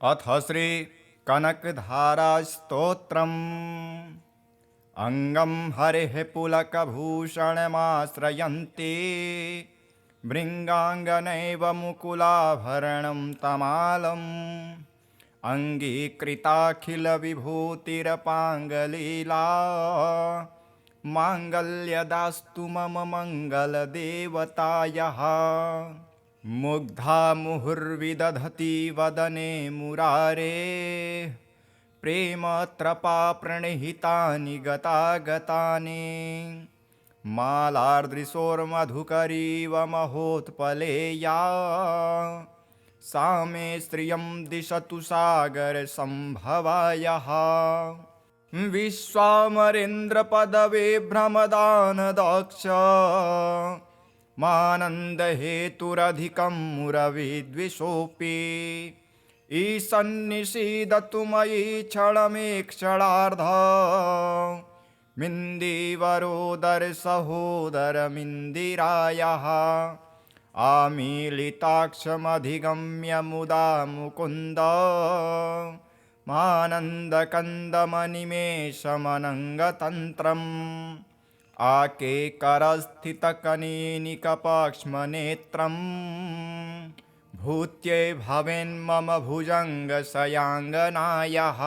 अथ श्री कनकधारास्तोत्रम् अङ्गं हरेः पुलकभूषणमाश्रयन्ति भृङ्गाङ्गनैव मुकुलाभरणं तमालम् अङ्गीकृताखिलविभूतिरपाङ्गलीला माङ्गल्यदास्तु मम मङ्गलदेवतायः मुग्धा मुहुर्विदधति वदने मुरारे प्रेमत्रपा प्रणिहितानि गतागतानि मालार्दृशोर्मधुकरीव महोत्पलेया सा मे श्रियं दिशतु सागरसम्भवायः विश्वामरेन्द्रपदवे भ्रमदानदक्ष मानन्दहेतुरधिकं मुरविद्विषोऽपि ईशन्निषीदतु मयि क्षणमेक्षणार्ध मिन्दीवरोदरसहोदरमिन्दिरायाः आमीलिताक्षमधिगम्य मुदा मुकुन्द मानन्दकन्दमनिमेषमनङ्गतन्त्रम् आकेकरस्थितकनीनिकपाक्ष्मनेत्रम् भूत्यै भवेन्मम भुजङ्गशयाङ्गनायः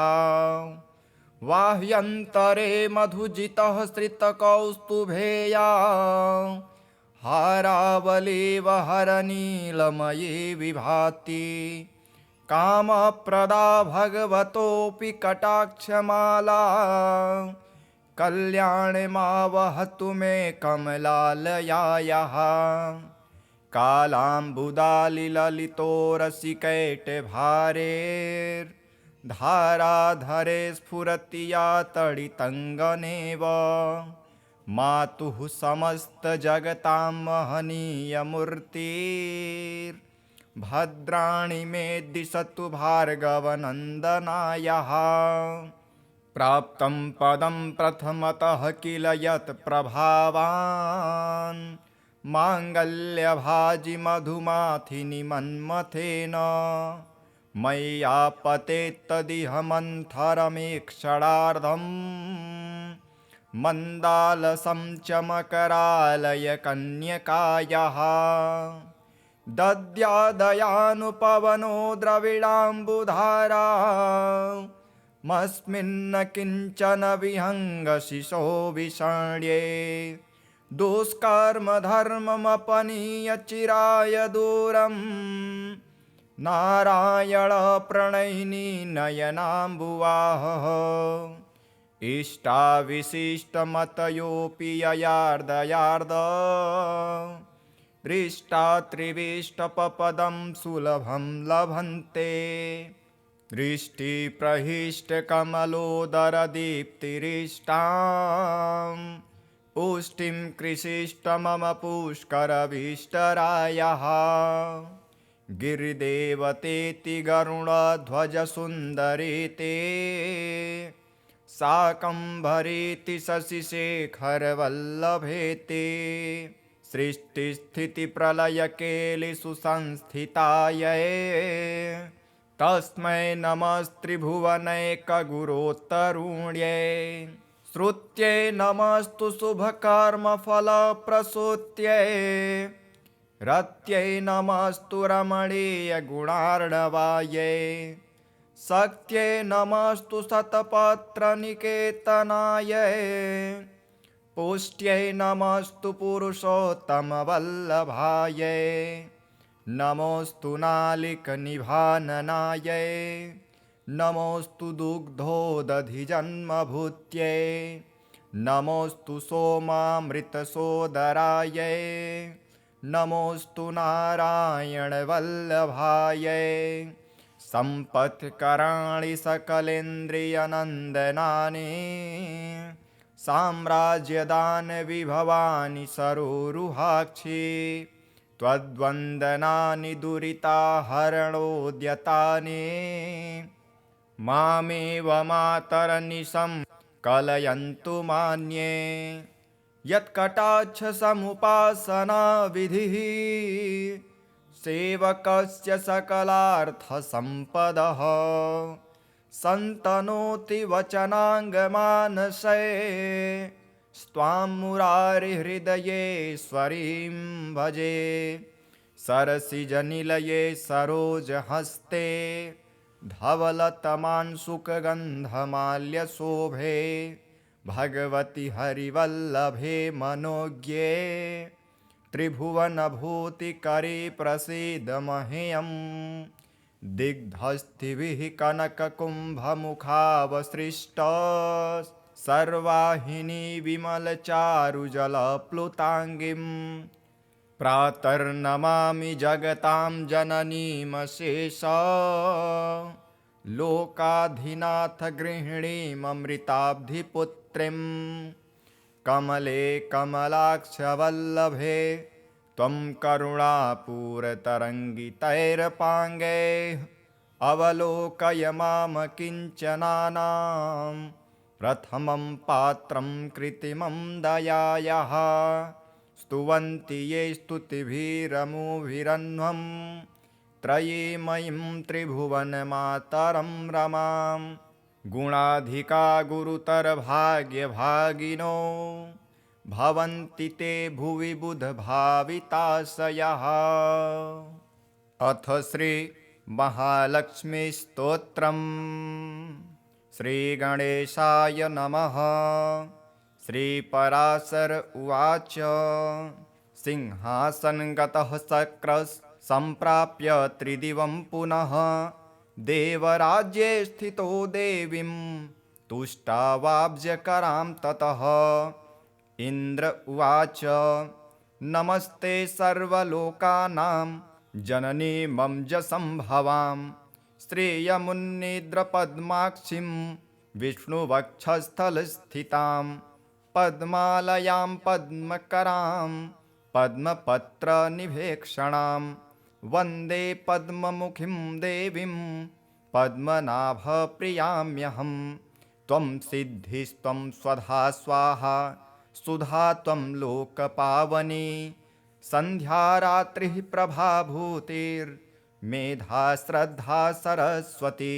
वाह्यन्तरे मधुजितः श्रितकौस्तुभेया हारावलीव हरनीलमयी विभाति कामप्रदा भगवतोऽपि कटाक्षमाला कल्याणमावहतु मे कमलालयायाः कालाम्बुदालिललितोरसिकैटभारेर्धाराधरे स्फुरति या तडितङ्गनेव मातुः समस्तजगतां महनीयमूर्तिर्भद्राणि मे दिशतु भार्गवनन्दनायः प्राप्तं पदं प्रथमतः किल यत् प्रभावान् माङ्गल्यभाजि मधुमाथिनि मन्मथेन मय्यापतेत्तदिह मन्थरमेक्षणार्धम् मन्दालसं च मकरालय कन्यकायाः दद्यादयानुपवनो द्रविडाम्बुधारा मस्मिन्न किञ्चन विहङ्गशिशो विषण्ये दुष्कर्मधर्ममपनीय चिराय दूरम् नारायणप्रणयिनी नयनाम्बुवाहः इष्टाविशिष्टमतयोऽपि ययार्दयार्द दृष्टा त्रिविष्टपपदं सुलभं लभन्ते दृष्टिप्रहिष्टकमलोदरदीप्तिरिष्टां पुष्टिं कृषिष्ट मम पुष्करभीष्टरायः गिरिदेवतेति गरुडध्वजसुन्दरीते शाकम्भरीति शशिशेखरवल्लभेते सृष्टिस्थितिप्रलयकेलिषु संस्थितायै तस्मै नमस्त्रिभुवनैकगुरोत्तरुण्यै श्रुत्यै नमस्तु शुभकर्मफलप्रसूत्यै रत्यै नमस्तु रमणीयगुणार्णवायै शक्त्यै नमस्तु शतपत्रनिकेतनायै पुष्ट्यै नमस्तु पुरुषोत्तमवल्लभायै नमोस्तु नालिकनिभाननायै नमोस्तु दुग्धोदधिजन्मभूत्यै नमोस्तु सोमामृतसोदरायै नमोस्तु नारायणवल्लभायै सम्पत्कराणि सकलेन्द्रियनन्दनानि साम्राज्यदानविभवानि सरोरुहाक्षि त्वद्वन्दनानि दुरिताहरणोद्यतानि मामेव मातरनिशं कलयन्तु मान्ये यत्कटाक्षसमुपासना विधिः सेवकस्य सकलार्थसम्पदः सन्तनोति वचनाङ्गमानसे स्त्वां मुरारिहृदयेश्वरीं भजे सरसिजनिलये सरोजहस्ते धवलतमांशुकगन्धमाल्यशोभे भगवति हरिवल्लभे मनोज्ञे त्रिभुवनभूतिकरे प्रसीद मह्यम् दिग्धस्थिभिः कनककुम्भमुखावसृष्ट सर्वाहिनी विमलचारुजलप्लुताङ्गीं प्रातर्नमामि जगतां जननीमशेष लोकाधिनाथ गृहिणीममृताब्धिपुत्रीं कमले कमलाक्षवल्लभे त्वं करुणापूरतरङ्गितैरपाङ्गैः अवलोकय माम किञ्चनानां प्रथमं पात्रं कृत्रिमं दयायाः स्तुवन्ति ये स्तुतिभिरमुभिरन्वं त्रयीमयीं त्रिभुवनमातरं रमां गुणाधिका गुरुतरभाग्यभागिनो भवन्ति ते भुवि बुधभाविताशयः। अथ श्री महालक्ष्मीस्तोत्रम्। श्रीगणेशाय नमः। श्रीपराशर उवाच सिंहासनगतः शक्रः सम्प्राप्य त्रिदिवं पुनः देवराज्ये स्थितो देवीं तुष्टावाब्जकरां ततः इन्द्र उवाच नमस्ते सर्वलोकानां जननी मञ्जसम्भवां श्रेयमुन्निद्रपद्माक्षीं विष्णुवक्षस्थलस्थितां पद्मालयां पद्मकरां पद्मपत्रनिभेक्षणां वन्दे पद्ममुखीं देवीं पद्मनाभप्रियाम्यहं त्वं सिद्धिस्त्वं स्वधा स्वाहा सुधा त्वं लोकपावनी सन्ध्यारात्रिः प्रभाभूतिर्मेधा श्रद्धा सरस्वती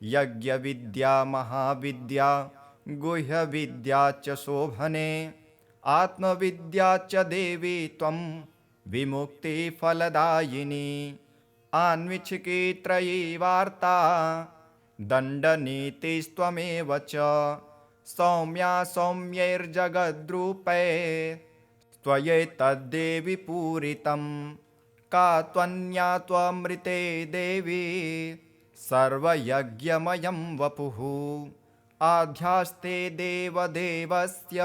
यज्ञविद्या महाविद्या गुह्यविद्या च शोभने आत्मविद्या च देवी त्वं विमुक्तिफलदायिनी आन्विच्छिकी त्रयी वार्ता दण्डनीतिस्त्वमेव च सौम्या सौम्यैर्जगद्रूपे त्वयैतद्देवि पूरितं का त्वन्या त्वमृते देवी सर्वयज्ञमयं वपुः आध्यास्ते देवदेवस्य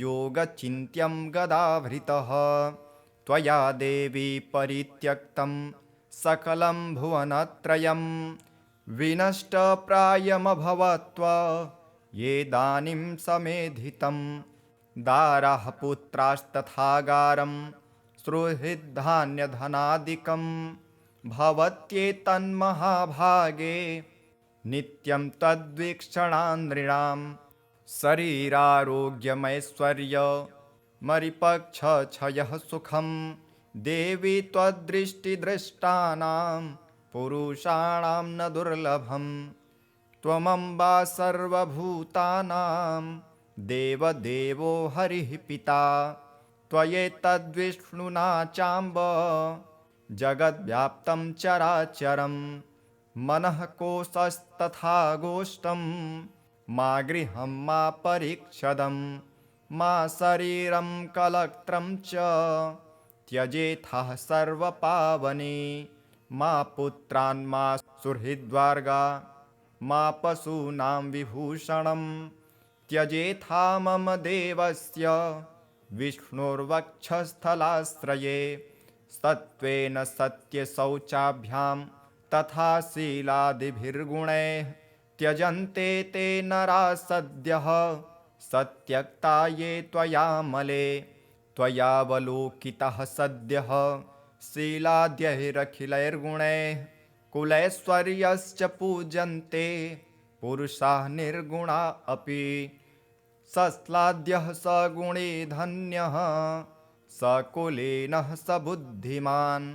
योगचिन्त्यं गदाभृतः त्वया देवी परित्यक्तं सकलं भुवनत्रयं विनष्टप्रायमभवत्व येदानीं समेधितं दारः पुत्रास्तथागारं सुहृद्धान्यधनादिकं भवत्येतन्महाभागे नित्यं तद्वीक्षणान्नृणां शरीरारोग्यमैश्वर्यमरिपक्षक्षयः सुखं देवी त्वद्दृष्टिदृष्टानां पुरुषाणां न दुर्लभं त्वमम्बा सर्वभूतानां देवदेवो हरिः पिता त्वयैतद्विष्णुना चाम्ब जगद्व्याप्तं चराचरं मनः कोशस्तथा गोष्ठं मा गृहं मा परीक्षदं मा शरीरं कलत्रं च त्यजेथः सर्वपावने मा पुत्रान् मा सुहृद्वर्गा मा पशूनां विभूषणं त्यजेथा मम देवस्य विष्णुर्वक्षस्थलाश्रये सत्त्वेन सत्यशौचाभ्यां तथा शीलादिभिर्गुणैः त्यजन्ते ते नरा सद्यः सत्यक्ता ये त्वयामले त्वयावलोकितः सद्यः शीलाद्यैरखिलैर्गुणैः कुलैश्वर्यश्च पूजन्ते पुरुषाः निर्गुणा अपि सश्लाद्यः सगुणे धन्यः स कुलीनः स बुद्धिमान्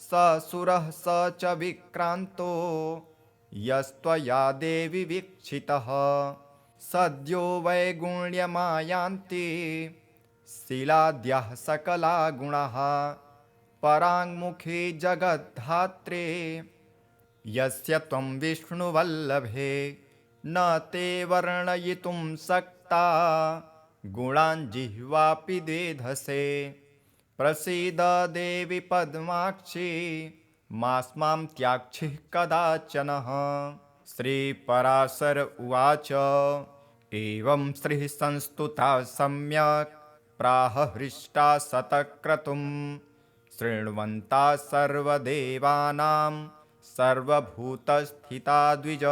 स सुरः स च विक्रान्तो यस्त्वया देवि वीक्षितः सद्यो वैगुण्यमायान्ति शीलाद्यः सकला गुणाः पराङ्मुखी जगद्धात्रे यस्य त्वं विष्णुवल्लभे न ते वर्णयितुं शक्ता गुणान् जिह्वापि देधसे प्रसीद देवि पद्माक्षी मास्मां त्याक्षिः कदाचनः। श्रीपराशर उवाच एवं श्रीः संस्तुता सम्यक् प्राह हृष्टा शतक्रतुं शृण्वन्ता सर्वदेवानां सर्वभूतस्थिता द्विज।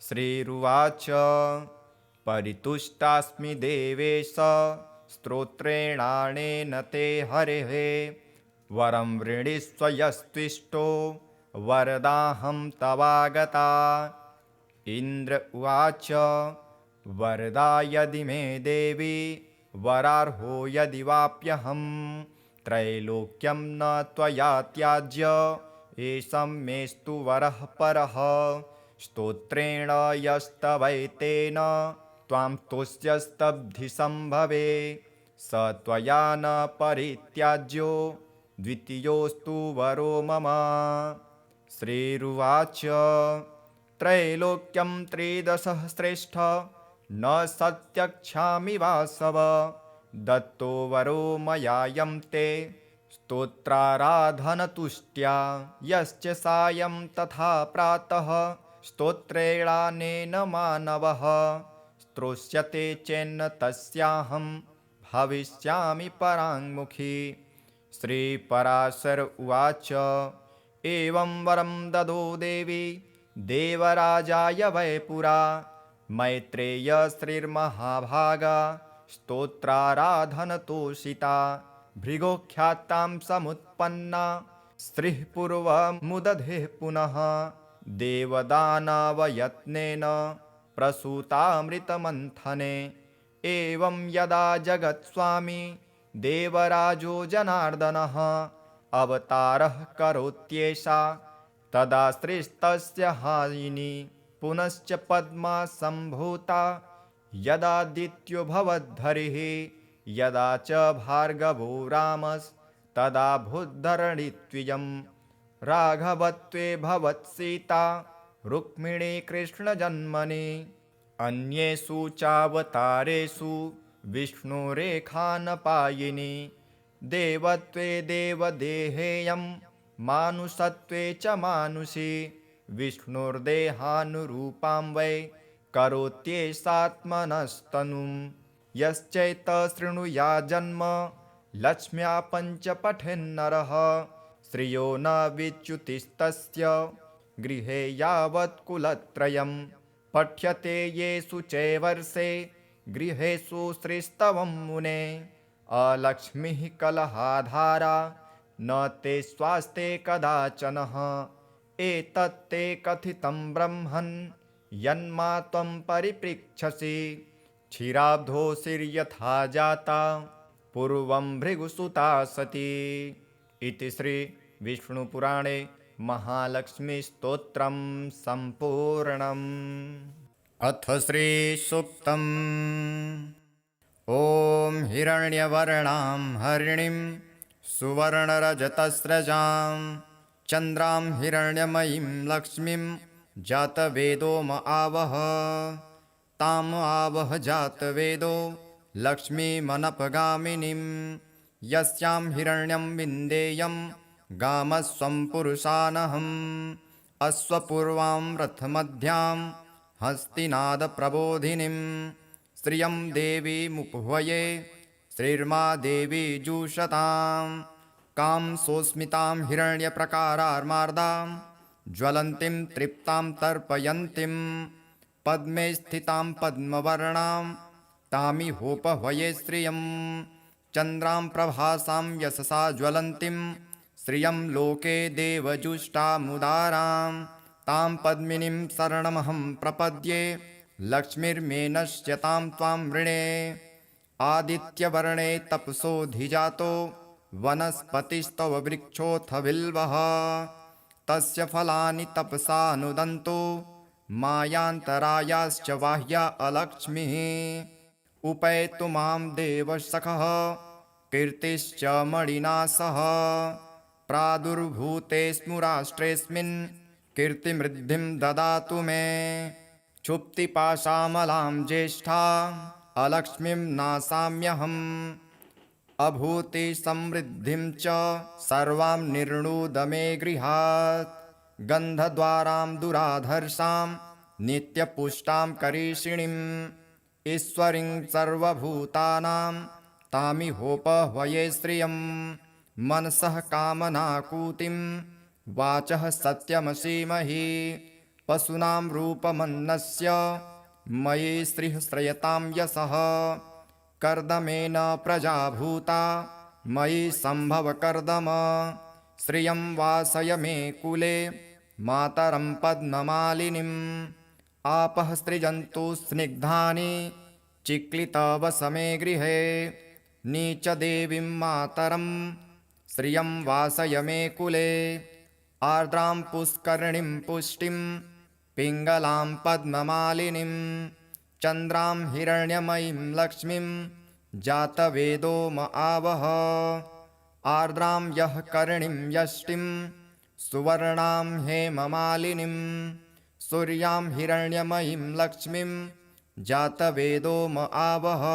श्रीरुवाच परितुष्टास्मि देवेश स्तोत्रेणानेन ते हरेः वरं वृणीष्व यस्त्विष्टो वरदाहं तवागता। इन्द्र उवाच वरदा यदि मे देवी वरार्हो यदि वाप्यहं त्रैलोक्यं न त्वया त्याज्य एषं मेस्तु वरः परः स्तोत्रेण यस्तवैतेन त्वां तुष्यस्तब्धिसम्भवे स त्वया न परित्याज्यो द्वितीयोऽस्तु वरो मम। श्रीरुवाच त्रैलोक्यं त्रिदशः श्रेष्ठ न सत्यक्षामि वासव दत्तो वरो मयायं ते स्तोत्राराधनतुष्ट्या यश्च सायं तथा प्रातः स्तोत्रेणानेन मानवः स्तोष्यते चेन्न तस्याहं भविष्यामि पराङ्मुखी। श्रीपराशर उवाच एवं वरं ददो देवी देवराजाय वै पुरा मैत्रेय श्रीर्महाभागा स्तोत्राराधनतोषिता भृगोख्यातां समुत्पन्ना श्रीः पूर्वमुदधेः पुनः देवदानवयत्नेन प्रसूतामृतमन्थने। एवं यदा जगत्स्वामी देवराजो जनार्दनः अवतारः करोत्येषा तदा श्रीस्तस्य हायिनी पुनश्च पद्मा सम्भूता यदादित्यो भवद्धरिः यदा च भार्गवो रामस्तदा भूद्धरणित्वियं राघवत्वे भवत्सीता रुक्मिणी कृष्णजन्मनि। अन्येषु चावतारेषु विष्णुरेखानपायिनी देवत्वे देवदेहेयं मानुषत्वे च मानुषी विष्णुर्देहानुरूपां वै करोत्येषात्मनस्तनुं यश्चैतशृणुया जन्म लक्ष्म्या पञ्च पठेन्नरः श्रियो न विच्युतिस्तस्य गृहे यावत् कुलत्रयं पठ्यते येषु चैवर्षे गृहेषु श्रीस्तवं मुने अलक्ष्मीः कलहाधारा न ते स्वास्ते कदाचनः एतत्ते कथितं ब्रह्मन् यन्मा त्वं परिपृच्छसि क्षीराब्धोऽसिर्यथा जाता पूर्वं भृगुसुता सती। इति श्री विष्णुपुराणे महालक्ष्मीस्तोत्रं सम्पूर्णम्। अथ श्री सूक्तम् ॐ हिरण्यवर्णां हरिणीं सुवर्णरजतस्रजां चन्द्रां हिरण्यमयीं लक्ष्मीं जातवेदो म आवह ताम् आवह जातवेदो लक्ष्मीमनपगामिनीं यस्यां हिरण्यं विन्देयं गामस्वं पुरुषानहम् अश्वपूर्वां रथमध्यां हस्तिनादप्रबोधिनीं श्रियं देवीमुपह्वये श्रीर्मा देवी जुषतां कां सोऽस्मितां हिरण्यप्रकारार्मार्दां ज्वलन्तीं तृप्तां तर्पयन्तीं पद्मे स्थितां पद्मवर्णां तामिहोपह्वये श्रियं चन्द्रां प्रभासां यशसा ज्वलन्तीं श्रियं लोके देवजुष्टामुदारां तां पद्मिनीं शरणमहं प्रपद्ये लक्ष्मीर्मे नश्यतां त्वां वृणे आदित्यवर्णे तपसोऽधिजातो वनस्पतिस्तव वृक्षोऽथ बिल्वः तस्य फलानि तपसानुदन्तो मायान्तरायाश्च बाह्या अलक्ष्मीः उपैतु मां देवसखः कीर्तिश्च मणिना सह प्रादुर्भूतेऽस्मु राष्ट्रेऽस्मिन् कीर्तिमृद्धिं ददातु मे क्षुप्तिपाशामलां ज्येष्ठा अलक्ष्मीं नाशाम्यहम् अभूति समृद्धिं च सर्वां निर्णुद मे गृहात् गन्धद्वारां दुराधर्षां नित्यपुष्टां करीषिणीम् ईश्वरीं सर्वभूतानां तामिहोपह्वये श्रियं मनसः कामनाकूतिं वाचः सत्यमसीमहि पशूनां रूपमन्नस्य मयि श्रीः श्रयतां यशः कर्दमेन प्रजाभूता मयि सम्भव कर्दम श्रियं वासय मे कुले मातरं पद्ममालिनीम् आपः सृजन्तु स्निग्धानि चिक्लितवसमे गृहे नीचदेवीं मातरं श्रियं वासय मे कुले आर्द्रां पुष्करणीं पुष्टिं पिङ्गलां पद्ममालिनीं चन्द्रां हिरण्यमयीं लक्ष्मीं जातवेदो म आवह आर्द्रां यः करणीं यष्टिं सुवर्णां हेममालिनीं सूर्यां हिरण्यमयीं लक्ष्मीं जातवेदो म आवह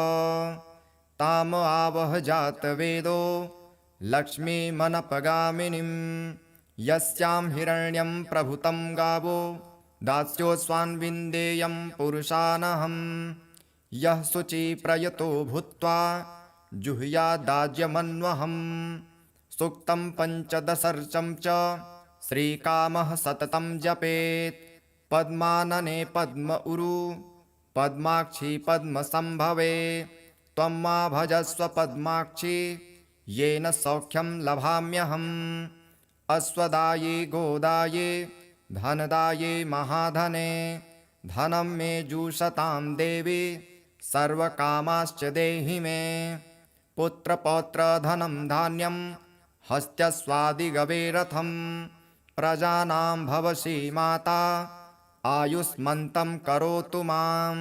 ताम आवह जातवेदो लक्ष्मीमनपगामिनीं यस्यां हिरण्यं प्रभुतं गावो दास्योऽस्वान्विन्देयं पुरुषानहम् यः शुचिप्रयतो भूत्वा जुह्यादाज्यमन्वहम् सूक्तं पञ्चदशर्चं च श्रीकामः सततं जपेत् पद्मानने पद्म उरु पद्माक्षी पद्मसम्भवे त्वं मा भजस्व पद्माक्षी येन सौख्यं लभाम्यहम् अश्वदाये गोदाये धनदाये महाधने धनं मे जुषतां देवी सर्वकामाश्च देहि मे पुत्रपौत्रधनं धान्यं हस्त्यस्वादिगवे रथं प्रजानां भवसि माता आयुष्मन्तं करोतु मां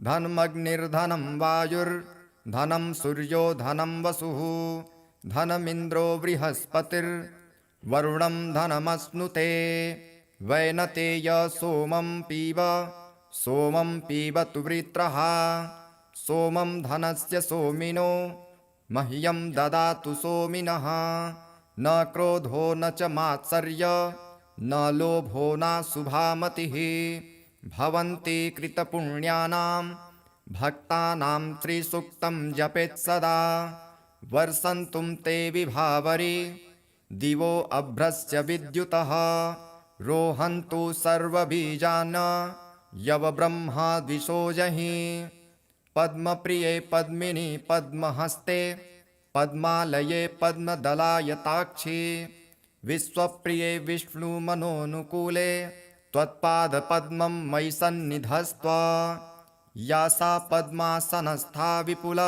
धनमग्निर्धनं वायुर्धनं सूर्यो धनं वसुः धनमिन्द्रो बृहस्पतिर्वरुणं धनमश्नुते वैनतेय सोमं पीबतु वृत्रः सोमं धनस्य सोमिनो मह्यं ददातु सोमिनः न क्रोधो न च मात्सर्य न लोभो न शुभामतिः भवन्ति कृतपुण्यानां भक्तानां श्रीसूक्तं जपेत् सदा वर्षन्तुं ते विभावरी दिवो अभ्रस्य विद्युतः रोहन्तु सर्वबीजान् यवब्रह्मा द्विषोजहि पद्मप्रिये पद्मिनी पद्महस्ते पद्मालये पद्मदलायताक्षी विश्वप्रिये विष्णुमनोनुकूले त्वत्पादपद्मं मयि सन्निधस्त्व या सा पद्मासनस्था विपुल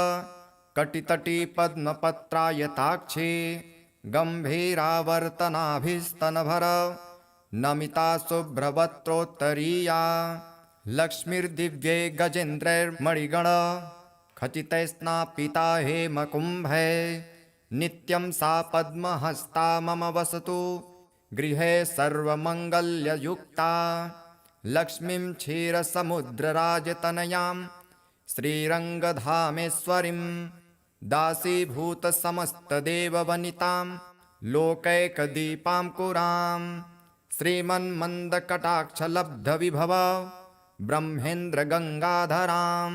कटितटी पद्मपत्रायताक्षी गम्भीरावर्तनाभिस्तनभर नमिता शुभ्रवक्त्रोत्तरीया लक्ष्मीर्दिव्ये गजेन्द्रैर्मणिगण खचितैस्नापिता हेमकुम्भे नित्यं सा पद्महस्ता मम वसतु गृहे सर्वमङ्गल्ययुक्ता लक्ष्मीं क्षीरसमुद्रराजतनयां श्रीरङ्गधामेश्वरीं दासीभूतसमस्तदेववनितां लोकैकदीपां कुरां श्रीमन्मन्दकटाक्षलब्धविभव ब्रह्मेन्द्रगङ्गाधरां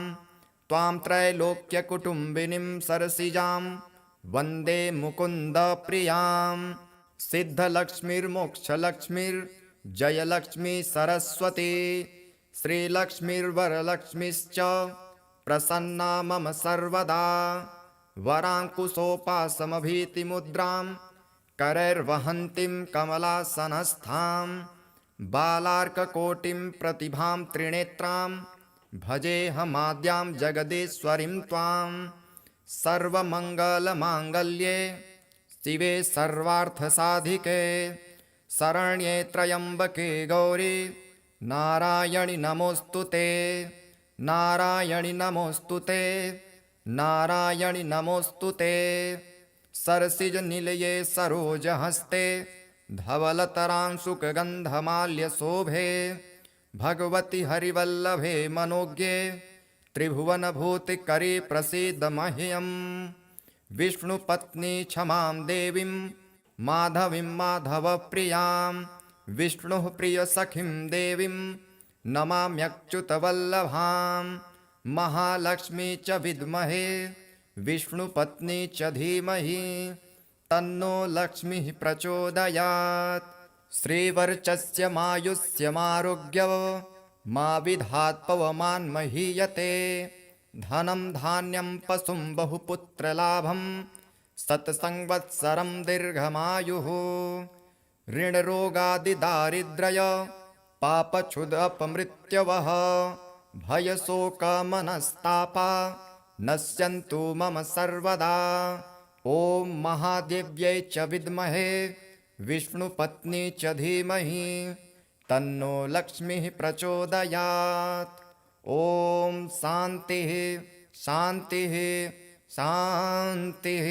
त्वां त्रैलोक्यकुटुम्बिनीं सरसिजां वन्दे मुकुन्दप्रियां सिद्धलक्ष्मीर्मोक्षलक्ष्मीर्जयलक्ष्मी सरस्वती श्रीलक्ष्मीर्वरलक्ष्मीश्च प्रसन्ना मम सर्वदा वराङ्कुशोपासमभीतिमुद्रां करैर्वहन्तीं कमलासनस्थां बालार्ककोटिं प्रतिभां त्रिनेत्रां भजेऽहमाद्यां जगदीश्वरीं त्वां सर्वमङ्गलमाङ्गल्ये शिवे सर्वार्थसाधिके शरण्ये त्र्यम्बके गौरी नारायणि नमोऽस्तुते नारायणि नमोऽस्तुते नारायणि नमोऽस्तुते सरसिजनिलये सरोजहस्ते धवलतरांशुकगन्धमाल्यशोभे भगवति हरिवल्लभे मनोज्ञे त्रिभुवनभूतिकरे प्रसीद मह्यं विष्णुपत्नी क्षमां देवीं माधवीं माधवप्रियां विष्णुः प्रियसखीं देवीं नमाम्यच्युतवल्लभां महालक्ष्मी च विद्महे विष्णुपत्नी च धीमहि तन्नो लक्ष्मीः प्रचोदयात्। श्रीवर्चस्य मायुष्यमारोग्य मा विधात् पवमान् महीयते धनं धान्यं पशुं बहुपुत्रलाभं शतसंवत्सरं दीर्घमायुः ऋणरोगादिदारिद्र्य पापक्षुदपमृत्यवः भयशोकमनस्तापा नश्यन्तु मम सर्वदा। ॐ महादेव्यै च विद्महे विष्णुपत्नी च धीमहि तन्नो लक्ष्मीः प्रचोदयात्। ॐ शान्तिः शान्तिः शान्तिः।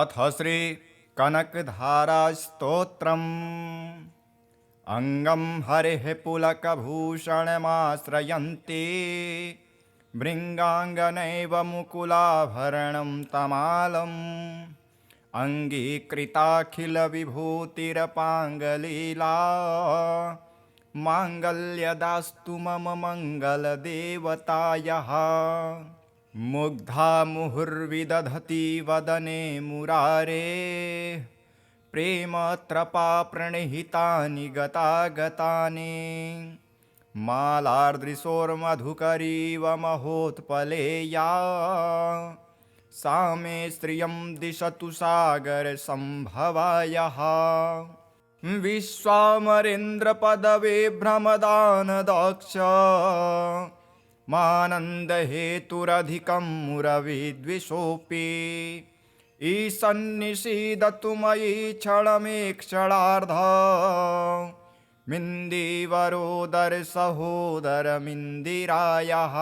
अथ श्री कनकधारास्तोत्रम्। अङ्गं हरेः पुलकभूषणमाश्रयन्ति भृङ्गाङ्गनैव मुकुलाभरणं तमालम् अङ्गीकृताखिलविभूतिरपाङ्गलीला माङ्गल्यदास्तु मम मङ्गलदेवतायाः। मुग्धा मुहुर्विदधति वदने मुरारे प्रेमत्रपा प्रणिहितानि गतागतानि मालार्दृशोर्मधुकरीव महोत्पलेया सा मे श्रियं दिशतु सागरसम्भवायः। विश्वामरेन्द्रपदवे भ्रमदानदक्ष मानन्दहेतुरधिकं मुरविद्विषोऽपि ईशन्निषीदतु मयि क्षणमेक्षणार्ध मिन्दीवरोदरसहोदरमिन्दिरायाः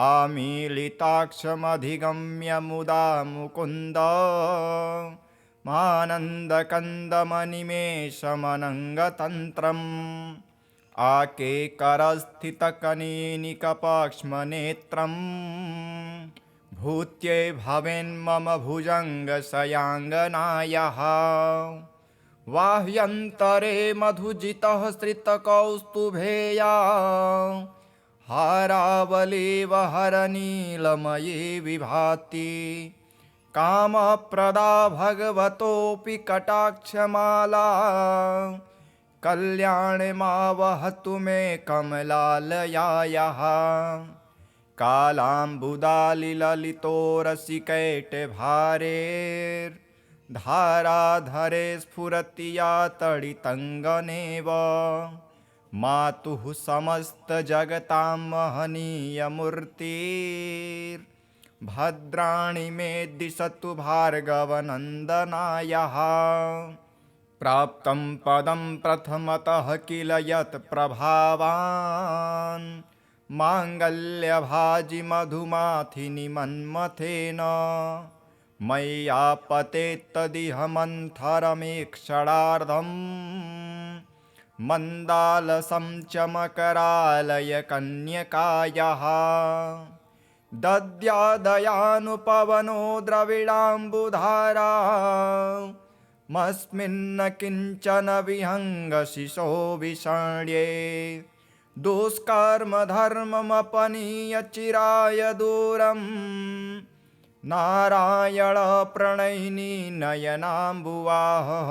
आमीलिताक्षमधिगम्य मुदा मुकुन्द मानन्दकन्दमनिमेषमनङ्गतन्त्रम् आकेकरस्थितकनीनिकपक्ष्मनेत्रम् भूत्यै भवेन्मम भुजङ्गशयाङ्गनायाः। बाह्यन्तरे मधुजितः श्रितकौस्तुभेया हारावलीव हरनीलमयी विभाति कामप्रदा भगवतोऽपि कटाक्षमाला कल्याणमावहतु मे कमलालयायाः। कालाम्बुदालिललितोरसिकैटभारेर्धाराधरे स्फुरति या तडितङ्गनेव मातुः समस्तजगतां महनीयमूर्तिर्भद्राणि मे दिशतु भार्गवनन्दनायाः। प्राप्तं पदं प्रथमतः किल यत् प्रभावान् माङ्गल्यभाजि मधुमाथिनि मन्मथेन मय्यापतेत्तदिह मन्थरमेक्षणार्धम् मन्दालसं च मकरालयकन्यकायाः। दद्यादयानुपवनो द्रविडाम्बुधारा मस्मिन्न किञ्चन विहङ्गशिशो विषण्ये दुष्कर्मधर्ममपनीय चिराय दूरम् नारायण प्रणयिनी नयनाम्बुवाहः।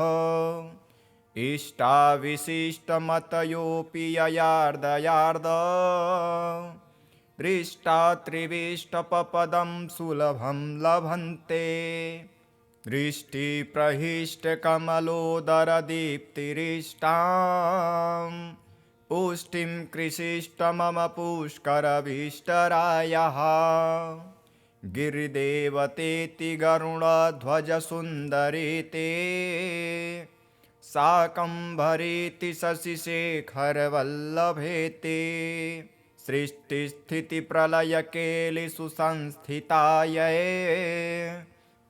इष्टाविशिष्टमतयोऽपि ययार्दयार्द दृष्टा त्रिविष्टपपदं सुलभं लभन्ते दृष्टिप्रहिष्टकमलोदरदीप्तिरिष्टां पुष्टिं कृषिष्ट मम पुष्करभीष्टरायः। गिरिदेवतेति गरुडध्वजसुन्दरीते शाकम्भरीति शशिशेखरवल्लभेते सृष्टिस्थितिप्रलयकेलिषु संस्थितायै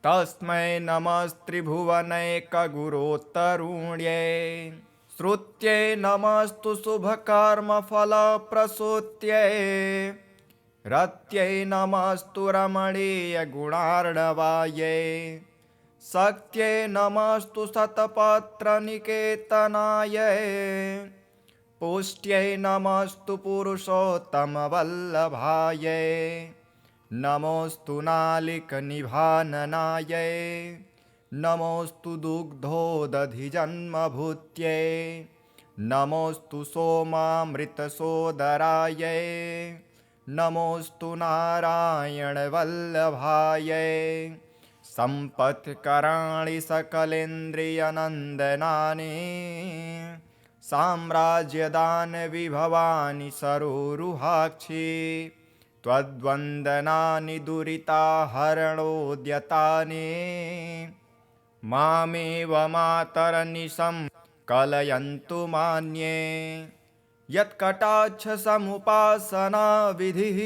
तस्मै नमस्त्रिभुवनैकगुरोत्तरुण्यै श्रुत्यै नमस्तु शुभकर्मफलप्रसूत्यै रत्यै नमस्तु रमणीयगुणार्णवायै शक्त्यै नमस्तु शतपत्रनिकेतनायै पुष्ट्यै नमस्तु पुरुषोत्तमवल्लभायै नमोऽस्तु नालिकनिभाननायै नमोऽस्तु दुग्धोदधिजन्मभूत्यै नमोऽस्तु सोमामृतसोदरायै नमोऽस्तु नारायणवल्लभायै सम्पत्कराणि सकलेन्द्रियनन्दनानि साम्राज्यदानविभवानि सरोरुहाक्षि त्वद्वन्दनानि दुरिताहरणोद्यतानि मामेव मातरनिशं कलयन्तु मान्ये यत्कटाक्षसमुपासनाविधिः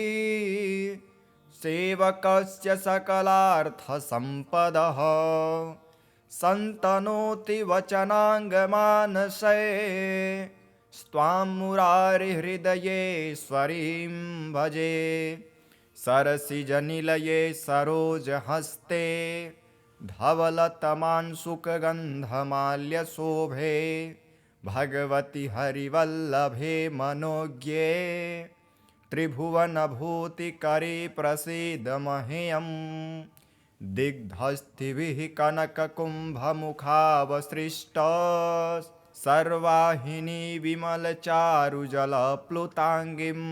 सेवकस्य सकलार्थसम्पदः सन्तनोति वचनाङ्गमानसे स्वां मुरारिहृदयेश्वरीं भजे सरसिजनिलये सरोजहस्ते धवलतमांशुकगन्धमाल्यशोभे भगवति हरिवल्लभे मनोज्ञे त्रिभुवनभूतिकरे प्रसीद मह्यं दिग्धस्थिभिः कनककुम्भमुखावसृष्ट सर्वाहिनी विमलचारुजलप्लुताङ्गीं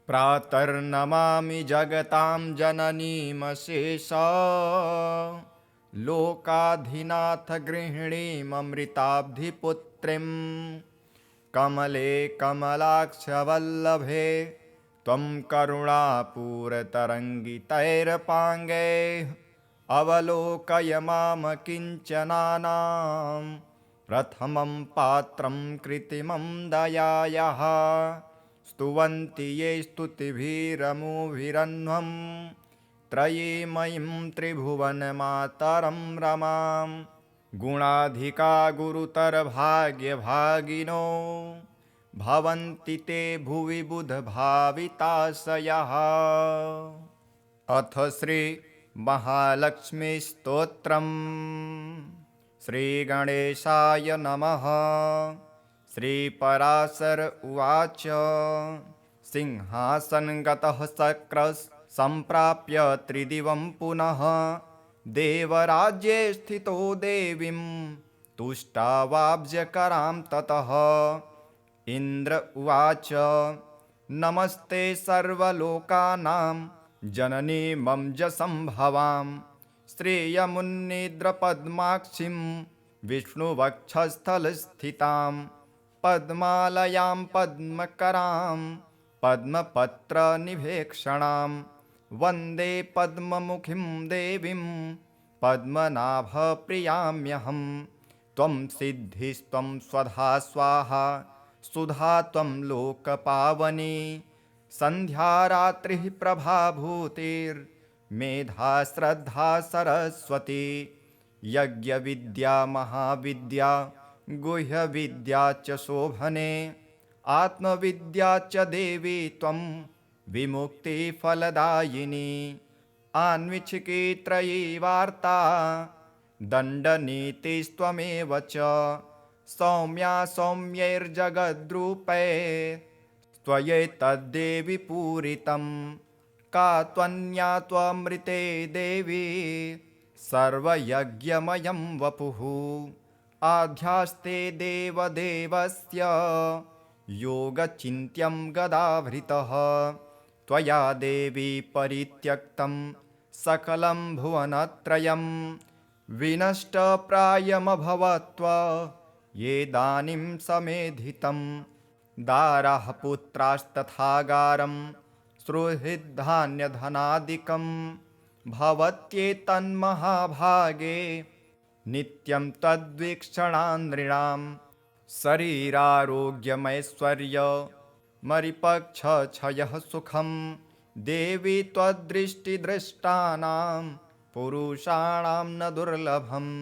प्रातर्नमामि जगतां जननीमशेष लोकाधिनाथ गृहिणीममृताब्धिपुत्रीं कमले कमलाक्षवल्लभे त्वं करुणापूरतरङ्गितैरपाङ्गैः अवलोकय मां किञ्चनानां प्रथमं पात्रं कृत्रिमं दयायाः स्तुवन्ति ये स्तुतिभिरमुभिरन्वं त्रयीमयीं त्रिभुवनमातरं रमां गुणाधिका गुरुतरभाग्यभागिनो भवन्ति ते भुवि बुधभाविताशयः। अथ श्री महालक्ष्मीस्तोत्रम्। श्रीगणेशाय नमः। श्रीपराशर उवाच सिंहासनगतः शक्रः सम्प्राप्य त्रिदिवं पुनः देवराज्ये स्थितो देवीं तुष्टावाब्जकरां ततः इन्द्र उवाच नमस्ते सर्वलोकानां जननी मम्जसम्भवां श्रेयमुन्निद्रपद्माक्षीं विष्णुवक्षस्थलस्थितां पद्मालयां पद्मकरां पद्मपत्रनिभेक्षणां वन्दे पद्ममुखीं देवीं पद्मनाभप्रियाम्यहं त्वं सिद्धिस्त्वं स्वधा स्वाहा सुधा त्वं लोकपावनी सन्ध्यारात्रिः प्रभाभूतिर्मेधा श्रद्धा सरस्वती यज्ञविद्या महाविद्या गुह्यविद्या च शोभने आत्मविद्या च देवी त्वं विमुक्तिफलदायिनी आन्विच्छिकी त्रयी वार्ता दण्डनीतिस्त्वमेव च सौम्या सौम्यैर्जगद्रूपे त्वयैतद्देवि पूरितं का त्वन्या त्वमृते देवी सर्वयज्ञमयं वपुः आध्यास्ते देवदेवस्य योगचिन्त्यं गदाभृतः त्वया देवी परित्यक्तं सकलं भुवनत्रयं विनष्टप्रायमभवत्व येदानीं समेधितं दारः पुत्रास्तथागारं सुहृद्धान्यधनादिकं भवत्येतन्महाभागे नित्यं तद्वीक्षणान्नृणां शरीरारोग्यमैश्वर्यमरिपक्षक्षयः सुखं देवी त्वद्दृष्टिदृष्टानां पुरुषाणां न दुर्लभम्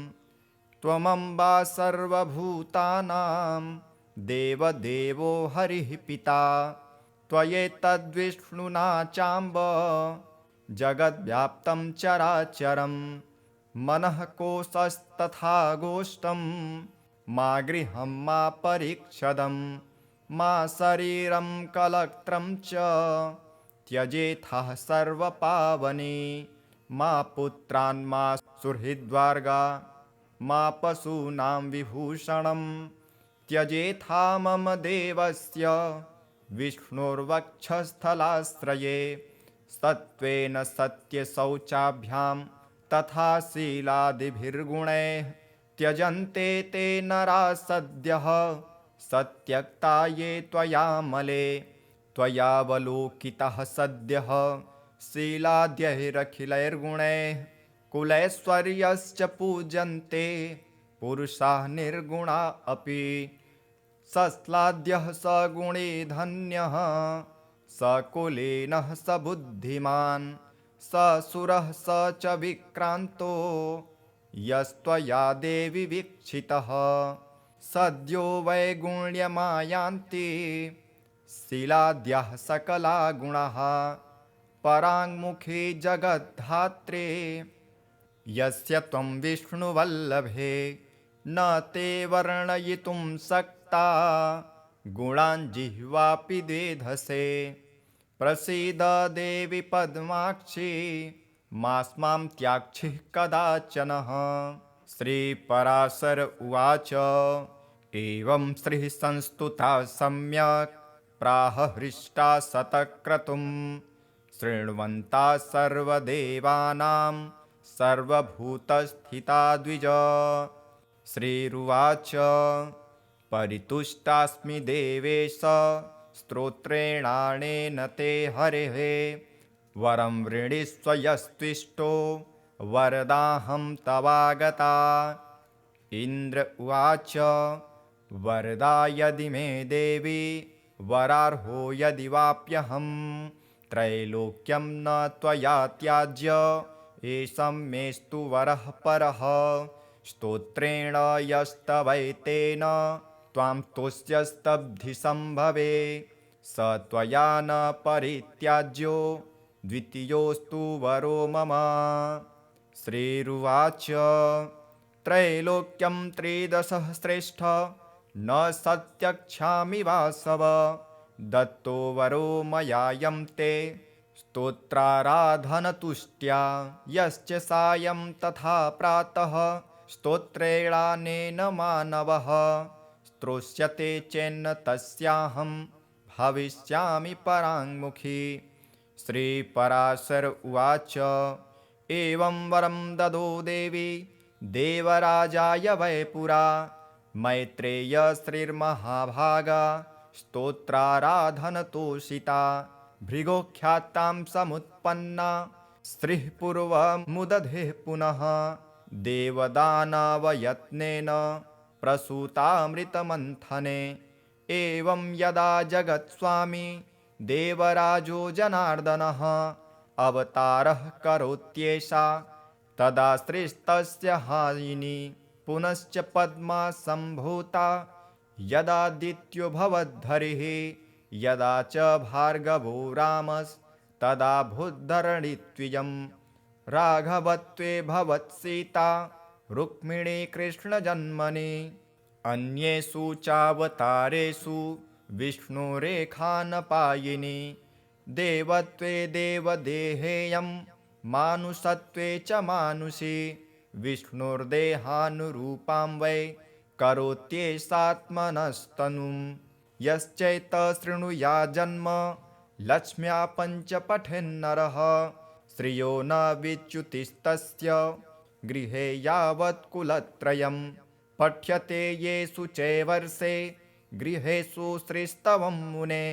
त्वमम्बा सर्वभूतानां देवदेवो हरिः पिता त्वयैतद्विष्णुना चाम्ब जगद्व्याप्तं चराचरं मनः कोशस्तथा गोष्ठं मा गृहं मा परीक्षदं मा शरीरं कलत्रं च त्यजेथः सर्वपावने मा पुत्रान् मा सुहृद्वर्गा मा पशूनां विभूषणं त्यजेथा मम देवस्य विष्णुर्वक्षस्थलाश्रये सत्त्वेन सत्यशौचाभ्यां तथा शीलादिभिर्गुणैः त्यजन्ते ते नराः सद्यः सत्यक्ता ये त्वयामले त्वयावलोकितः सद्यः शीलाद्यैरखिलैर्गुणैः कुलैश्वर्यश्च पूजन्ते पुरुषाः निर्गुणा अपि सस्लाद्यः स गुणे धन्यः स कुलीनः स बुद्धिमान् स सुरः स च विक्रान्तो यस्त्वया देवि वीक्षितः सद्यो वैगुण्यमायान्ति शीलाद्यः सकला गुणाः पराङ्मुखे जगद्धात्रे यस्य त्वं विष्णुवल्लभे न ते वर्णयितुं शक्ता गुणान् जिह्वापि द्वेधसे प्रसीद देवि पद्माक्षी मास्मां त्याक्षिः कदाचनः। श्रीपराशर उवाच एवं श्रीः संस्तुता सम्यक् प्राह हृष्टा शतक्रतुं शृण्वन्ता सर्वदेवानां सर्वभूतस्थिता द्विज। श्रीरुवाच परितुष्टास्मि देवेश स्तोत्रेणानेन ते हरेः वरं वृणीष्व यस्त्विष्टो वरदाहं तवागता। इन्द्र उवाच वरदा यदि मे देवी वरार्हो यदि वाप्यहं त्रैलोक्यं न त्वया त्याज्य एषं मेस्तु वरः परः स्तोत्रेण यस्तवैतेन त्वां तुष्यस्तब्धिसम्भवे स त्वया न परित्याज्यो द्वितीयोऽस्तु वरो मम। श्रीरुवाच त्रैलोक्यं त्रिदशः श्रेष्ठ न सत्यक्षामि वासव दत्तो वरो मयायं ते स्तोत्राराधनतुष्ट्या यश्च सायं तथा प्रातः स्तोत्रेणानेन मानवः स्तोष्यते चेन्न तस्याहं भविष्यामि पराङ्मुखी। श्रीपराशर उवाच एवं वरं ददो देवी देवराजाय वै पुरा मैत्रेय श्रीर्महाभागा स्तोत्राराधनतोषिता भृगोख्यातां समुत्पन्ना श्रीः पूर्वमुदधे पुनः देवदानवयत्नेन प्रसूतामृतमन्थने। एवं यदा जगत्स्वामी देवराजो जनार्दनः अवतारः करोत्येषा तदा श्रीस्तस्य हायिनी पुनश्च पद्मा सम्भूता यदादित्यो भवद्धरिः यदा च भार्गवो रामस्तदा भूद्धरणित्वियं राघवत्वे भवत्सीता रुक्मिणी कृष्णजन्मनि। अन्येषु चावतारेषु विष्णुरेखानपायिनी देवत्वे देवदेहेयं मानुषत्वे च मानुषी विष्णुर्देहानुरूपां वै करोत्येषात्मनस्तनुं यश्चैतशृणुया जन्म लक्ष्म्या पञ्च पठेन्नरः श्रियो न विच्युतिस्तस्य गृहे यावत् कुलत्रयं पठ्यते येषु चैवर्षे गृहेषु श्रीस्तवं मुने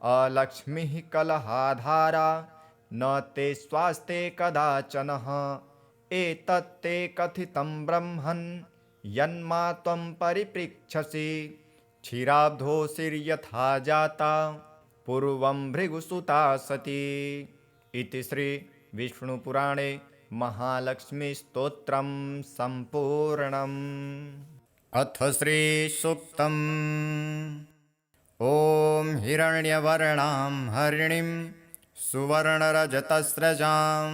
अलक्ष्मीः कलहाधारा न ते स्वास्ते कदाचनः एतत्ते कथितं ब्रह्मन् यन्मा त्वं परिपृच्छसि क्षीराब्धोऽसिर्यथा जाता पूर्वं भृगुसुता सती। इति श्री विष्णुपुराणे महालक्ष्मीस्तोत्रं सम्पूर्णम्। अथ श्रीसूक्तम्। ॐ हिरण्यवर्णां हरिणीं सुवर्णरजतस्रजां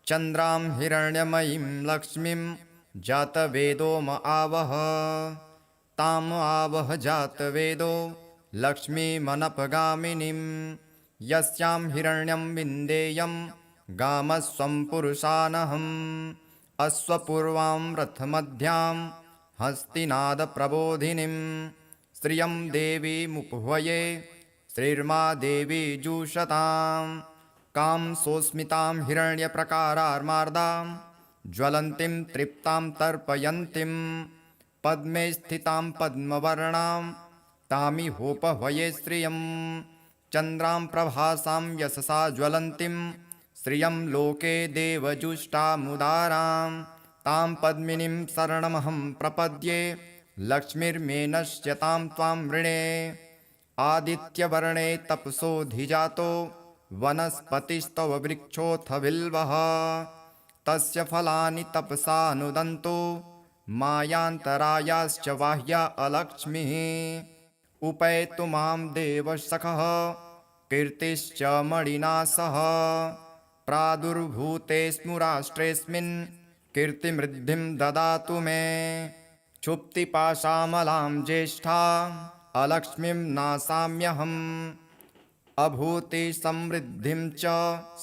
चन्द्रां हिरण्यमयीं लक्ष्मीं जातवेदो म आवह। ताम् आवह जातवेदो लक्ष्मीमनपगामिनीं यस्यां हिरण्यं विन्देयं गामस्वं पुरुषानहम्। अश्वपूर्वां रथमध्यां हस्तिनादप्रबोधिनीं श्रियं देवीमुपह्वये श्रीर्मा देवी जुषतां। कां सोऽस्मितां हिरण्यप्रकारार्मार्दां ज्वलन्तीं तृप्तां तर्पयन्तीं पद्मे स्थितां पद्मवर्णां तामिहोपह्वये श्रियं। चन्द्रां प्रभासां यशसा ज्वलन्तीं श्रियं लोके देवजुष्टामुदारां। तां पद्मिनीं शरणमहं प्रपद्ये लक्ष्मीर्मे नश्यतां त्वां वृणे। आदित्यवर्णे तपसोऽधिजातो वनस्पतिस्तव वृक्षोऽथ बिल्वः। तस्य फलानि तपसानुदन्तो मायान्तरायाश्च बाह्या अलक्ष्मीः। उपैतु मां देवसखः कीर्तिश्च मणिना सह। प्रादुर्भूतेऽस्मु राष्ट्रेऽस्मिन् कीर्तिमृद्धिं ददातु मे। क्षुप्तिपाशामलां ज्येष्ठा अलक्ष्मीं नाशाम्यहम्। अभूतिसमृद्धिं च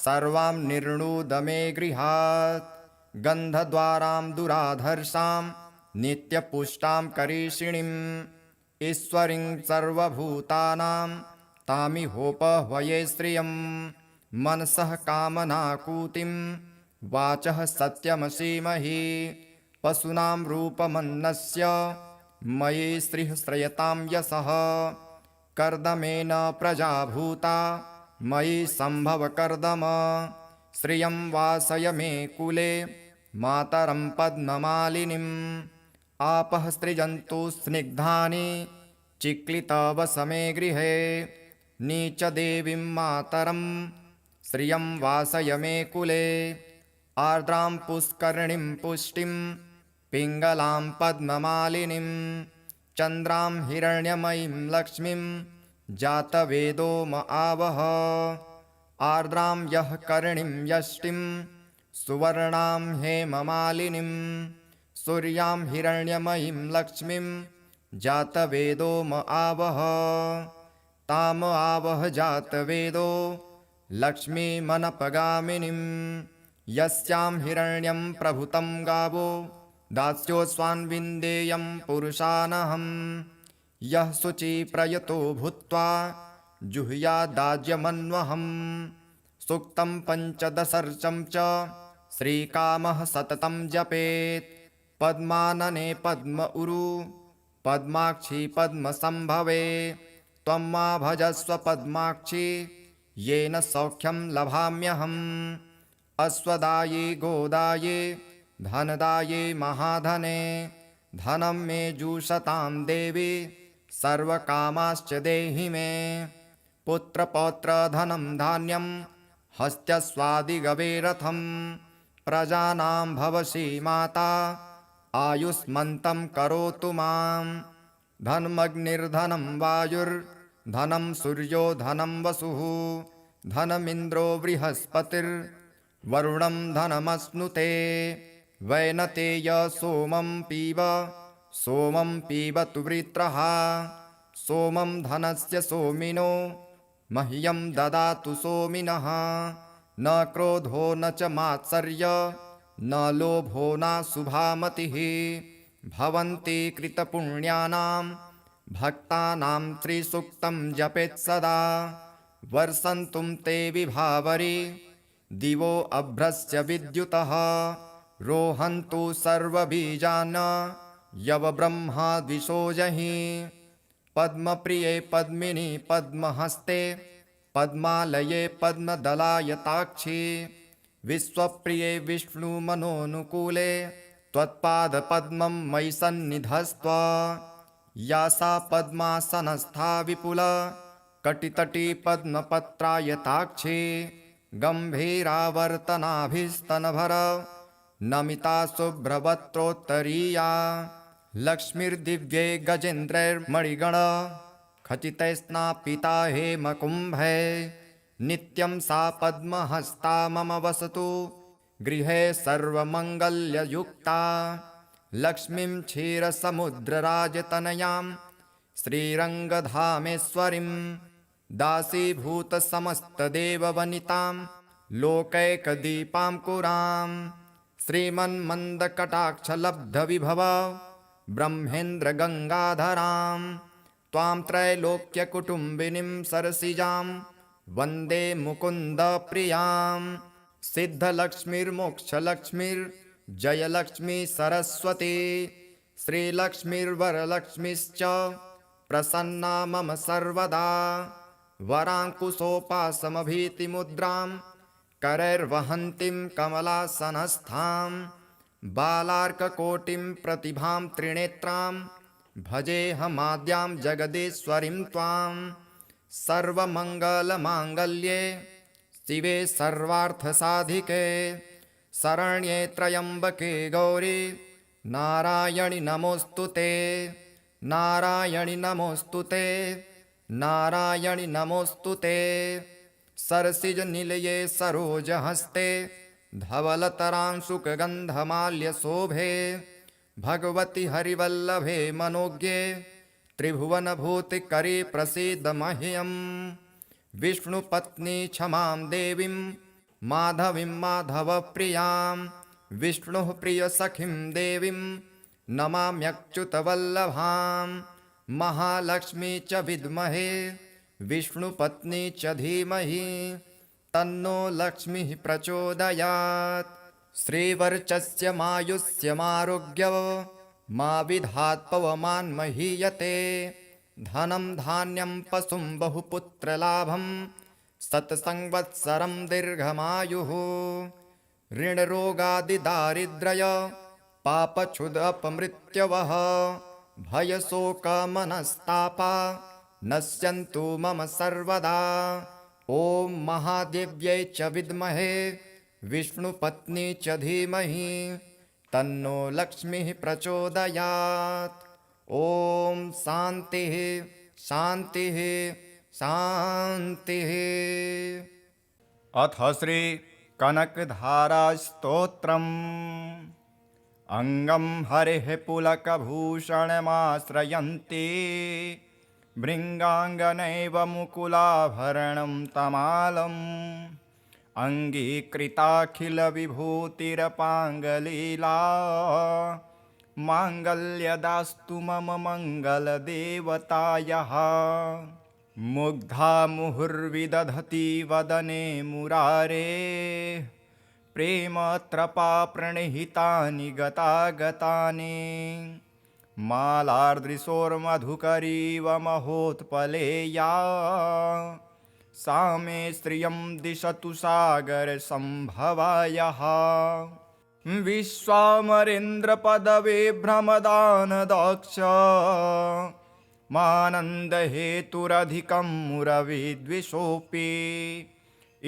सर्वां निर्णुद मे गृहात्। गन्धद्वारां दुराधर्षां नित्यपुष्टां करीषिणीम् ईश्वरीं सर्वभूतानां तामिहोपह्वये श्रियं। मनसः कामनाकूतिं वाचः सत्यमसीमहि। पशूनां रूपमन्नस्य मयि श्रीः श्रयतां यशः। कर्दमेन प्रजाभूता मयि सम्भव कर्दम। श्रियं वासय मे कुले मातरं पद्ममालिनीम्। आपः सृजन्तु स्निग्धानि चिक्लितवसमे गृहे। नीचदेवीं मातरं श्रियं वासय मे कुले। आर्द्रां पुष्करिणीं पुष्टिं पिङ्गलां पद्ममालिनीं। चन्द्रां हिरण्यमयीं लक्ष्मीं जातवेदो म आवह। आर्द्रां यः करिणीं यष्टिं सुवर्णां हेममालिनीं। सूर्यां हिरण्यमयीं लक्ष्मीं जातवेदो म आवह। ताम आवह जातवेदो लक्ष्मीमनपगामिनीं। यस्यां हिरण्यं प्रभुतं गावो दास्योऽस्वान् विन्देयं पुरुषानहम्। यः शुचिप्रयतो भूत्वा जुहुयादाज्यमन्वहम्। सूक्तं पञ्चदशर्चं च श्रीकामः सततं जपेत्। पद्मानने पद्म उरु पद्माक्षी पद्मसम्भवे। त्वं मा भजस्व पद्माक्षी येन सौख्यं लभाम्यहम्। अश्वदाये गोदाये धनदाये महाधने। धनं मे जुषतां देवी सर्वकामाश्च देहि मे। पुत्रपौत्रधनं धान्यं हस्त्यस्वादिगवे रथं। प्रजानां भवसि माता आयुष्मन्तं करोतु मां। धनमग्निर्धनं वायुर्धनं सूर्यो धनं वसुः। धनमिन्द्रो बृहस्पतिर्वरुणं धनमश्नुते। वैनतेय सोमं पीबतु वृत्रः। सोमं धनस्य सोमिनो मह्यं ददातु सोमिनः। न क्रोधो न च मात्सर्य न लोभो नाशुभामतिः। भवन्ति कृतपुण्यानां भक्तानां त्रिसूक्तं जपेत् सदा। वर्षन्तुं ते विभावरी दिवो अभ्रस्य विद्युतः। रोहन्तु सर्वबीजान् यव ब्रह्मा द्विषोजहि। पद्मप्रिये पद्मिनी पद्महस्ते पद्मालये पद्मदलायताक्षी विश्वप्रिये विष्णुमनोनुकूले त्वत्पादपद्मं मयि सन्निधस्त्व या सा पद्मासनस्था विपुला कटितटी पद्मपत्रायताक्षी गम्भीरावर्तनाभिस्तनभर नमिता शुभ्रवक्त्रोत्तरीया लक्ष्मीर्दिव्ये गजेन्द्रैर्मणिगण खचितैस्नापिता हेमकुम्भे नित्यं सा पद्महस्ता मम वसतु गृहे सर्वमङ्गल्ययुक्ता लक्ष्मीं क्षीरसमुद्रराजतनयां श्रीरङ्गधामेश्वरीं दासीभूतसमस्तदेववनितां लोकैकदीपाङ्कुरां श्रीमन्मन्दकटाक्षलब्धविभव ब्रह्मेन्द्रगङ्गाधरां त्वां त्रैलोक्यकुटुम्बिनीं सरसिजां वन्दे मुकुन्दप्रियां सिद्धलक्ष्मीर्मोक्षलक्ष्मीर्जयलक्ष्मी सरस्वती श्रीलक्ष्मीर्वरलक्ष्मीश्च प्रसन्ना मम सर्वदा वराङ्कुशोपासमभीतिमुद्रां करैर्वहन्तीं कमलासनस्थां बालार्ककोटिं प्रतिभां त्रिनेत्रां भजेऽहमाद्यां जगदीश्वरीं त्वां सर्वमङ्गलमाङ्गल्ये शिवे सर्वार्थसाधिके शरण्ये त्र्यम्बके गौरी नारायणि नमोऽस्तु ते नारायणि नमोऽस्तु ते नारायणि नमोऽस्तु ते सरसिजनिलये सरोजहस्ते धवलतरांशुकगन्धमाल्यशोभे भगवति हरिवल्लभे मनोज्ञे त्रिभुवनभूतिकरे प्रसीद मह्यम् विष्णुपत्नी क्षमां देवीं माधवीं माधवप्रियां विष्णुः प्रियसखीं देवीं नमाम्यच्युतवल्लभां महालक्ष्मी च विद्महे विष्णुपत्नी च धीमहि तन्नो लक्ष्मीः प्रचोदयात् श्रीवर्चस्य मायुष्यमारोग्य मा विधात् पवमान्महीयते धनं धान्यं पशुं बहुपुत्रलाभं शतसंवत्सरं दीर्घमायुः ऋणरोगादिदारिद्र्य पापक्षुदपमृत्यवः भयशोकमनस्तापा नश्यन्तु मम सर्वदा ॐ महादेव्यै च विद्महे विष्णुपत्नी च धीमहि तन्नो लक्ष्मीः प्रचोदयात् ॐ शान्तिः शान्तिः शान्तिः। अथ श्री कनकधारास्तोत्रम् अङ्गं हरेः पुलकभूषणमाश्रयन्ति भृङ्गाङ्गनैव मुकुलाभरणं तमालम् अङ्गीकृताखिलविभूतिरपाङ्गलीला माङ्गल्यदास्तु मम मङ्गलदेवतायाः मुग्धा मुहुर्विदधति वदने मुरारे प्रेमत्रपा प्रणिहितानि गतागतानि मालार्दृशोर्मधुकरीव महोत्पलेया सा मे श्रियं दिशतु सागरसम्भवायः विश्वामरेन्द्रपदवे भ्रमदानदक्ष मानन्दहेतुरधिकं मुरविद्विषोऽपि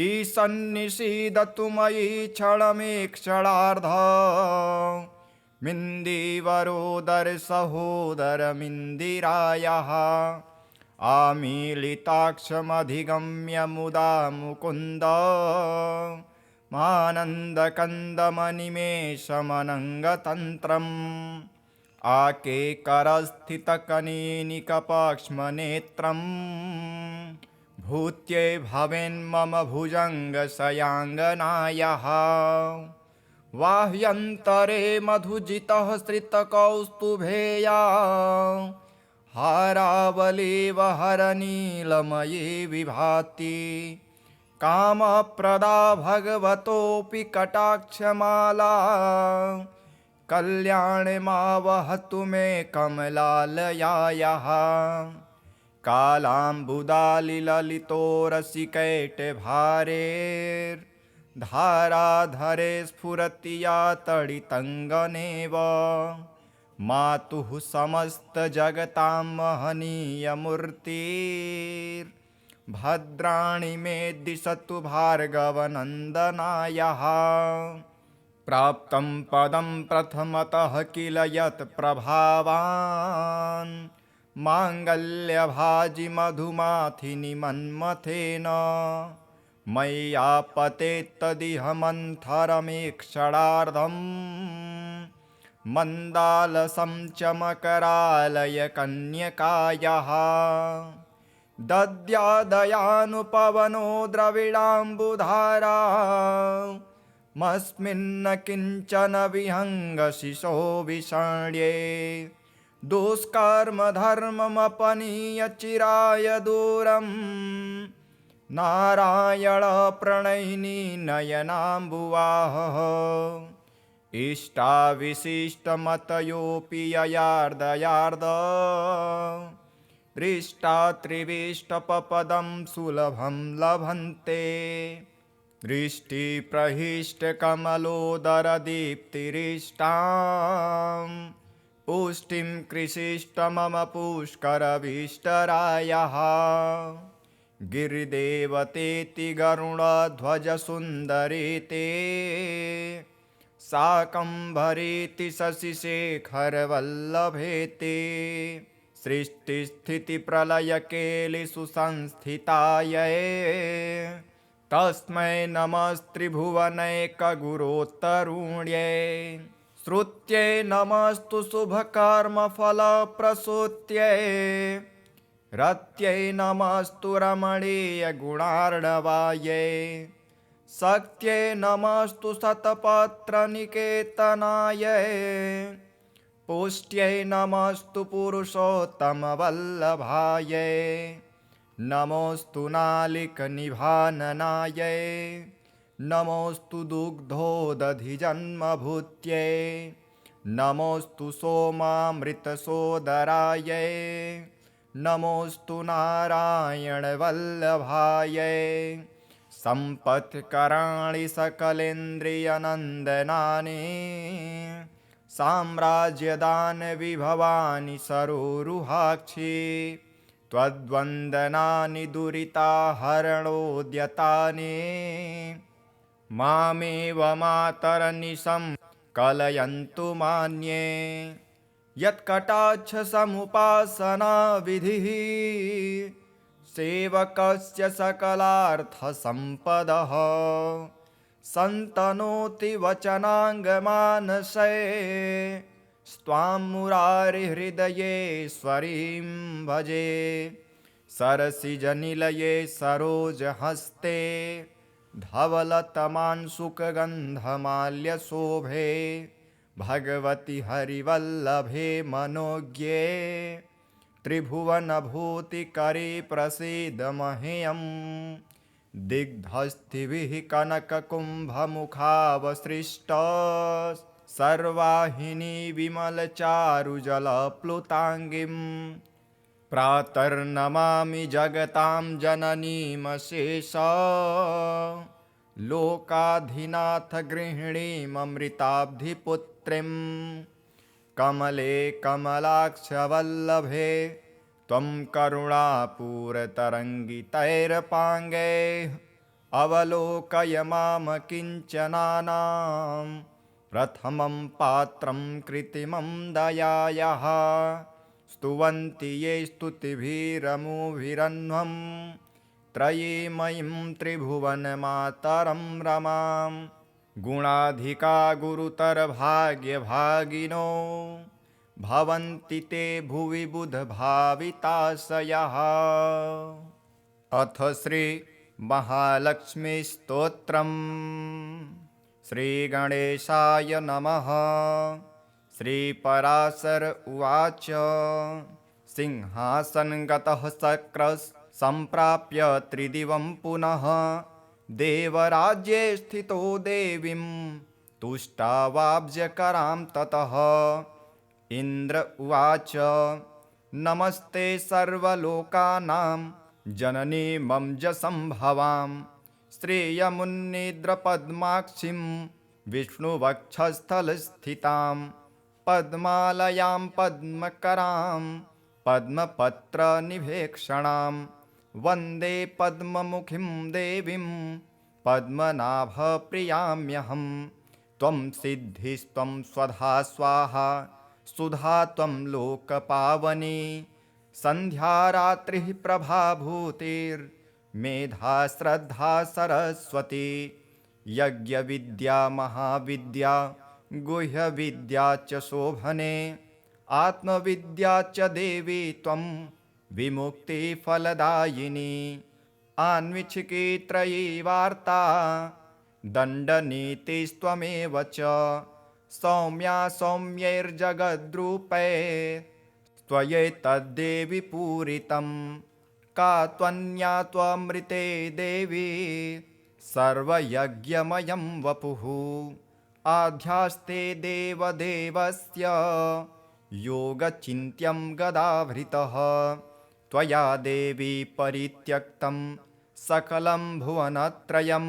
ईशन्निषीदतु मयि क्षणमेक्षणार्ध मिन्दीवरोदरसहोदरमिन्दिरायाः आमीलिताक्षमधिगम्य मुदा मुकुन्द मानन्दकन्दमनिमेषमनङ्गतन्त्रम् आकेकरस्थितकनीनिकपाक्ष्मनेत्रम् भूत्यै भवेन्मम भुजङ्गशयाङ्गनायाः बाह्यन्तरे मधुजितः श्रितकौस्तुभेया हारावलीव हरनीलमयी विभाति कामप्रदा भगवतोऽपि कटाक्षमाला कल्याणमावहतु मे कमलालयायाः कालाम्बुदालिललितो रसिकैटभारेर्धाराधरे स्फुरति या तडितङ्गनेव मातुः समस्तजगतां महनीयमूर्तिर्भद्राणि मे दिशतु भार्गवनन्दनायः प्राप्तं पदं प्रथमतः किल यत् प्रभावान् माङ्गल्यभाजि मधुमाथिनि मन्मथेन मय्यापतेत्तदिह मन्थरमेक्षणार्धम् मन्दालसं च मकरालय कन्यकायाः दद्यादयानुपवनो द्रविडाम्बुधारा मस्मिन्न किञ्चन विहङ्गशिशो विषण्ये दुष्कर्मधर्ममपनीय चिराय दूरं नारायणप्रणयिनी नयनाम्बुवाहः इष्टाविशिष्टमतयोऽपि ययार्दयार्द दृष्टा त्रिविष्टपपदं सुलभं लभन्ते दृष्टिप्रहिष्टकमलोदरदीप्तिरिष्टां पुष्टिं कृषिष्ट मम पुष्करविष्टरायः गिरिदेवतेति गरुडध्वजसुन्दरीते शाकम्भरीति शशिशेखरवल्लभेति सृष्टिस्थितिप्रलयकेलिषु संस्थितायै तस्मै नमस्त्रिभुवनैकगुरोत्तरुण्यै श्रुत्यै नमस्तु शुभकर्मफलप्रसूत्यै रत्यै नमस्तु रमणीयगुणार्णवायै शक्त्यै नमस्तु शतपत्रनिकेतनायै पुष्ट्यै नमस्तु पुरुषोत्तमवल्लभायै नमोऽस्तु नालिकनिभाननायै नमोऽस्तु दुग्धोदधिजन्मभूत्यै नमोऽस्तु सोमामृतसोदरायै नमोऽस्तु नारायणवल्लभायै सम्पत्कराणि सकलेन्द्रियनन्दनानि साम्राज्यदानविभवानि सरोरुहाक्षि त्वद्वन्दनानि दुरिताहरणोद्यतानि मामेव मातरनिशं कलयन्तु मान्ये यत्कटाक्षसमुपासनाविधिः सेवकस्य सकलार्थसम्पदः सन्तनोति वचनाङ्गमानसे स्वां मुरारिहृदयेश्वरीं भजे सरसिजनिलये सरोजहस्ते धवलतमांशुकगन्धमाल्यशोभे भगवति हरिवल्लभे मनोज्ञे त्रिभुवनभूतिकरे प्रसीद मह्यं दिग्धस्थिभिः कनककुम्भमुखावसृष्ट सर्वाहिनी विमलचारुजलप्लुताङ्गीं प्रातर्नमामि जगतां जननीमशेष लोकाधिनाथ गृहिणीममृताब्धिपुत्रीं कमले कमलाक्षवल्लभे त्वं करुणापूरतरङ्गितैरपाङ्गैः अवलोकय माम किञ्चनानां प्रथमं पात्रं कृत्रिमं दयायाः स्तुवन्ति ये स्तुतिभिरमुभिरन्वं त्रयीमयीं त्रिभुवनमातरं रमां गुणाधिका गुरुतरभाग्यभागिनो भवन्ति ते भुवि बुधभाविताशयः। अथ श्री महालक्ष्मीस्तोत्रम्। श्रीगणेशाय नमः। श्रीपराशर उवाच सिंहासनगतः शक्रः सम्प्राप्य त्रिदिवं पुनः देवराज्ये स्थितो देवीं तुष्टावाब्जकरां ततः। इन्द्र उवाच नमस्ते सर्वलोकानां जननी मम जसंभवां श्रेयमुन्निद्रपद्माक्षीं विष्णुवक्षस्थलस्थितां पद्मालयां पद्मकरां पद्मपत्रनिभेक्षणां वन्दे पद्ममुखीं देवीं पद्मनाभप्रियाम्यहं त्वं सिद्धिस्त्वं स्वधा स्वाहा सुधा त्वं लोकपावनी सन्ध्या रात्रिः प्रभाभूतिर्मेधा श्रद्धा सरस्वती यज्ञविद्या महाविद्या गुह्यविद्या च शोभने आत्मविद्या च देवी त्वं विमुक्तिफलदायिनी आन्वीक्षिकी त्रयी वार्ता दण्डनीतिस्त्वमेव च सौम्या सौम्यैर्जगद्रूपै त्वयैतद्देवि पूरितं का त्वन्या त्वमृते देवी सर्वयज्ञमयं वपुः आध्यास्ते देवदेवस्य योगचिन्त्यं गदाभृतः त्वया देवी परित्यक्तं सकलं भुवनत्रयं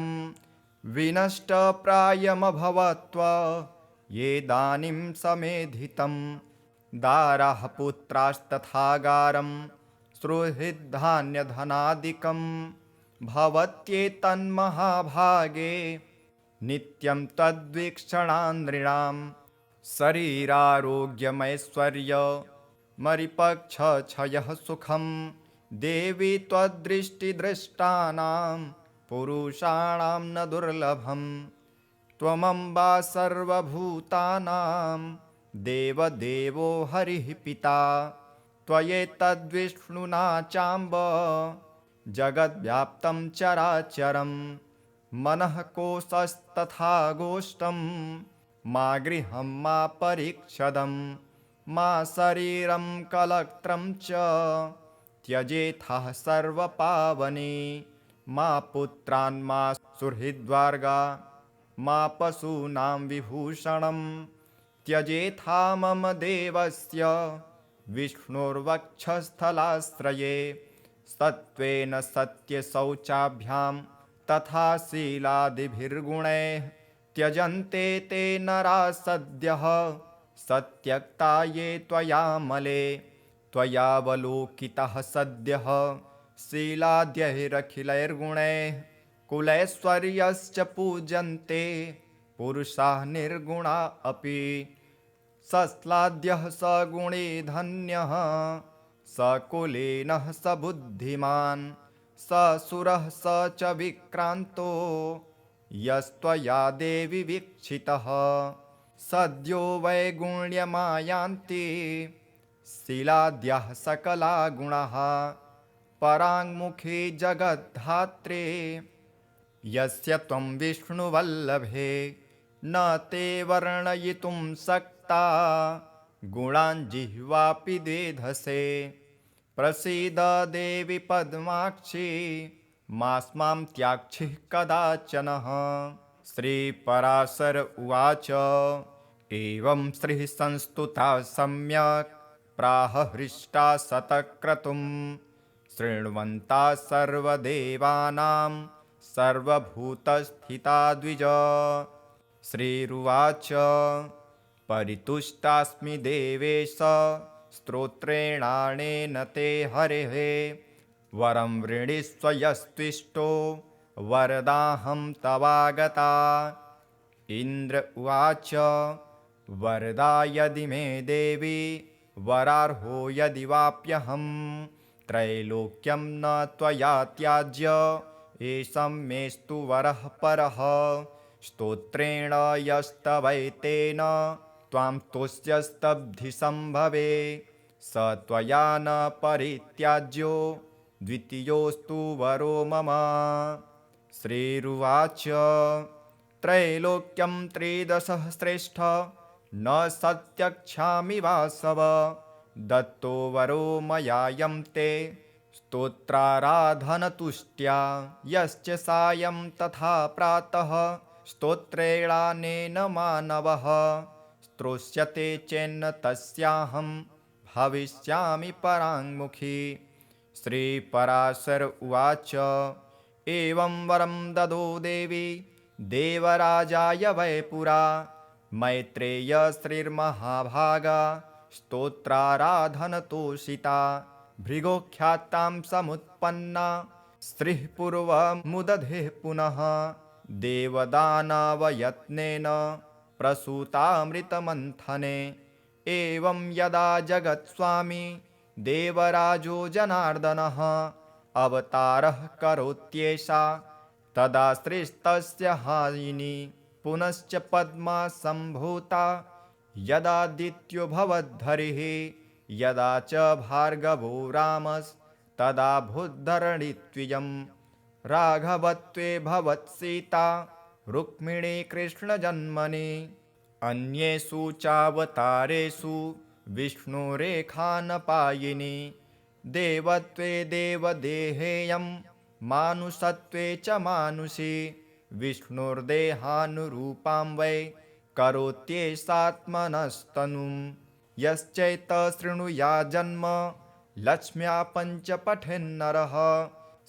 विनष्टप्रायमभवत्व येदानीं समेधितं दाराः पुत्रास्तथागारं सुहृद्धान्यधनादिकं भवत्येतन्महाभागे नित्यं तद्वीक्षणान्नृणां शरीरारोग्यमैश्वर्यमरिपक्षक्षयः सुखं देवी त्वद्दृष्टिदृष्टानां पुरुषाणां न दुर्लभं त्वमम्बा सर्वभूतानां देवदेवो हरिः पिता त्वयैतद्विष्णुना चाम्ब जगद्व्याप्तं चराचरं मनः कोशस्तथा गोष्ठं मा गृहं मा परिक्षदं मा शरीरं कलत्रं च त्यजेथः सर्वपावने मा पुत्रान् मा सुहृद्वर्गा मा पशूनां विभूषणं त्यजेथा मम देवस्य विष्णुर्वक्षस्थलाश्रये सत्त्वेन सत्यशौचाभ्यां तथा शीलादिभिर्गुणैः त्यजन्ते ते नरा सद्यः सत्यक्ता ये त्वयामले त्वयावलोकितः सद्यः शीलाद्यैरखिलैर्गुणैः कुलैश्वर्यश्च पूजन्ते पुरुषाः निर्गुणा अपि सश्लाघ्यः स गुणे धन्यः स कुलीनः स बुद्धिमान् स सुरः स च विक्रान्तो यस्त्वया देवि वीक्षितः सद्यो वैगुण्यमायान्ति शीलाद्यः सकला गुणाः पराङ्मुखी जगद्धात्रे यस्य त्वं विष्णुवल्लभे न ते वर्णयितुं शक्ता गुणान् जिह्वापि द्वेधसे प्रसीद देवि पद्माक्षी मास्मां त्याक्षिः कदाचनः श्रीपराशर उवाच एवं श्रीः संस्तुता सम्यक् प्राह हृष्टा शतक्रतुं शृण्वन्ता सर्वदेवानां सर्वभूतस्थिता द्विज श्रीरुवाच परितुष्टास्मि देवेश स्तोत्रेणानेन ते हरेः वरं वृणीष्व यस्त्विष्टो वरदाहं तवागता इन्द्र उवाच वरदा यदि मे देवी वरार्हो यदि वाप्यहं त्रैलोक्यं न त्वया त्याज्य एषं मेस्तु वरः परः स्तोत्रेण यस्तवैतेन त्वां तुष्यस्तब्धिसम्भवे स त्वया न परित्याज्यो द्वितीयोऽस्तु वरो मम श्रीरुवाच त्रैलोक्यं त्रिदशः श्रेष्ठ न सत्यक्षामि वासव दत्तो वरो मयायं ते स्तोत्राराधनतुष्ट्या यश्च सायं तथा प्रातः स्तोत्रेणानेन मानवः स्तोष्यते चेन्न तस्याहं भविष्यामि पराङ्मुखी। श्रीपराशर उवाच एवं वरं ददो देवी देवराजाय वै पुरा। मैत्रेय श्रीर्महाभागा स्तोत्राराधनतोषिता। भृगोख्यातां समुत्पन्ना श्रीः पूर्वमुदधेः पुनः। देवदानवयत्नेन प्रसूतामृतमन्थने। एवं यदा जगत्स्वामी देवराजो जनार्दनः अवतारः करोत्येषा तदा सृष्टस्य हायिनी। पुनश्च पद्मा सम्भूता यदादित्यो भवद्धरिः। यदा च भार्गवो रामस्तदा भूद्धरणित्वियम्। राघवत्वे भवत्सीता रुक्मिणी कृष्णजन्मनि। अन्येषु चावतारेषु विष्णुरेखानपायिनी। देवत्वे देवदेहेयं मानुषत्वे च मानुषी। विष्णुर्देहानुरूपां वै करोत्येषात्मनस्तनुं। यश्चैतशृणुया जन्म लक्ष्म्या पञ्च पठेन्नरः।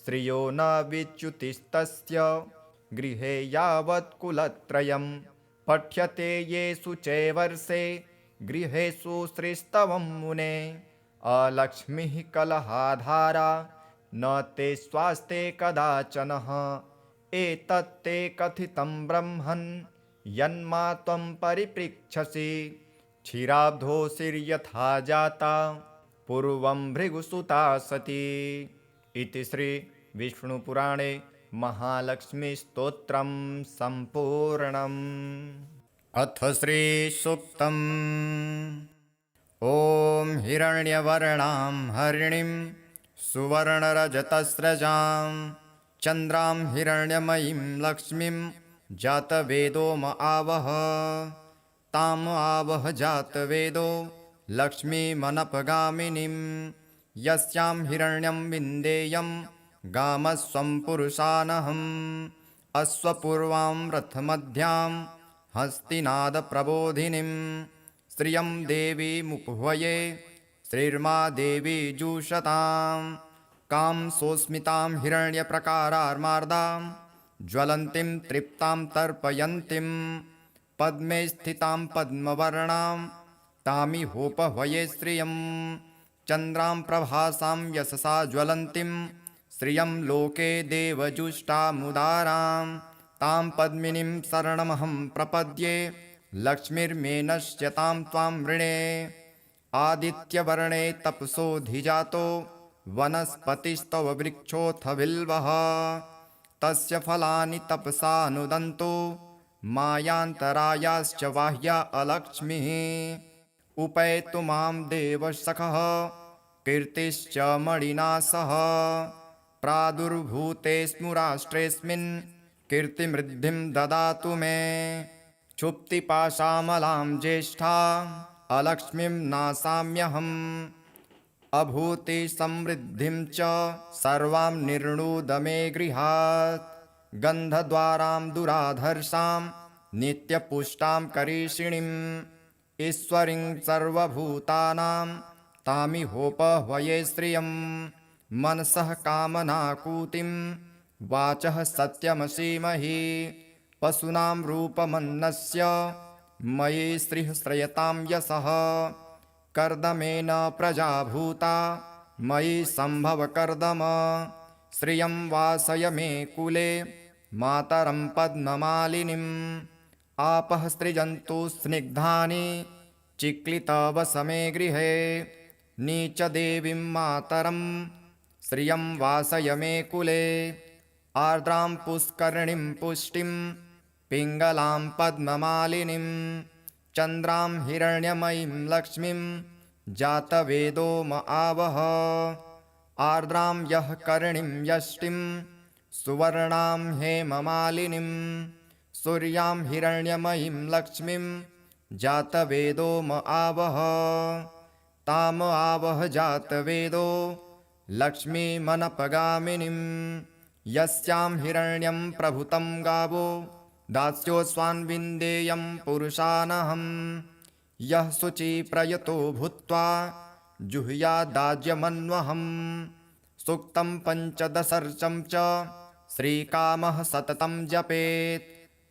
श्रियो न विच्युतिस्तस्य गृहे यावत्कुलत्रयं। पठ्यते येषु चैवर्षे गृहेषु श्रीस्तवं मुने। अलक्ष्मीः कलहाधारा न ते स्वास्ते कदाचनः। एतत्ते कथितं ब्रह्मन् यन्मा त्वं परिपृच्छसि। क्षीराब्धोऽसिर्यथा जाता पूर्वं भृगुसुता सती। इति श्री विष्णुपुराणे महालक्ष्मीस्तोत्रं सम्पूर्णम्। अथ श्री सूक्तम्। ॐ हिरण्यवर्णां हरिणीं सुवर्णरजतस्रजां चन्द्रां हिरण्यमयीं लक्ष्मीं जातवेदो म आवह। ताम् आवह जातवेदो लक्ष्मीमनपगामिनीं। यस्यां हिरण्यं विन्देयं गामस्वं पुरुषानहम्। अश्वपूर्वां रथमध्यां हस्तिनादप्रबोधिनीं। श्रियं देवीमुपह्वये श्रीर्मा देवी जुषतां। कां सोऽस्मितां हिरण्यप्रकारार्मार्दां ज्वलन्तीं तृप्तां तर्पयन्तीं। पद्मे स्थितां पद्मवर्णां तामिहोपह्वये श्रियं। चन्द्रां प्रभासां यशसा ज्वलन्तीं श्रियं लोके देवजुष्टामुदारां। तां पद्मिनीं शरणमहं प्रपद्ये लक्ष्मीर्मे नश्यतां त्वां वृणे। आदित्यवर्णे तपसोऽधिजातो वनस्पतिस्तव वृक्षोऽथ बिल्वः। तस्य फलानि तपसानुदन्तो मायान्तरायाश्च बाह्या अलक्ष्मीः। उपैतु मां देवसखः कीर्तिश्च मणिना सह। प्रादुर्भूतेऽस्मु राष्ट्रेऽस्मिन् कीर्तिमृद्धिं ददातु मे। क्षुप्तिपाशामलां ज्येष्ठा अलक्ष्मीं नाशाम्यहम्। अभूतिसमृद्धिं च सर्वां निर्णुद मे गृहात्। गन्धद्वारां दुराधर्षां नित्यपुष्टां करीषिणीम्। ईश्वरीं सर्वभूतानां तामिहोपह्वये श्रियं। मनसः कामनाकूतिं वाचः सत्यमसीमहि। पशूनां रूपमन्नस्य मयि श्रीः श्रयतां यशः। कर्दमेन प्रजा भूता मयि सम्भव कर्दम। श्रियं वासय मे कुले मातरं पद्ममालिनीम्। आपः सृजन्तु स्निग्धानि चिक्लितवसमे गृहे। नीचदेवीं मातरं श्रियं वासय मे कुले। आर्द्रां पुष्करिणीं पुष्टिं पिङ्गलां पद्ममालिनीं। चन्द्रां हिरण्यमयीं लक्ष्मीं जातवेदो म आवह। आर्द्रां यः करिणीं यष्टिं सुवर्णां हेममालिनीं। सूर्यां हिरण्यमयीं लक्ष्मीं जातवेदो म आवह। ताम् आवह जातवेदो लक्ष्मीमनपगामिनीं। यस्यां हिरण्यं प्रभुतं गावो दास्योऽस्वान् विन्देयं पुरुषानहम्। यः शुचिप्रयतो भूत्वा जुह्यादाज्यमन्वहम् सूक्तं पञ्चदशर्चं च श्रीकामः सततं जपेत्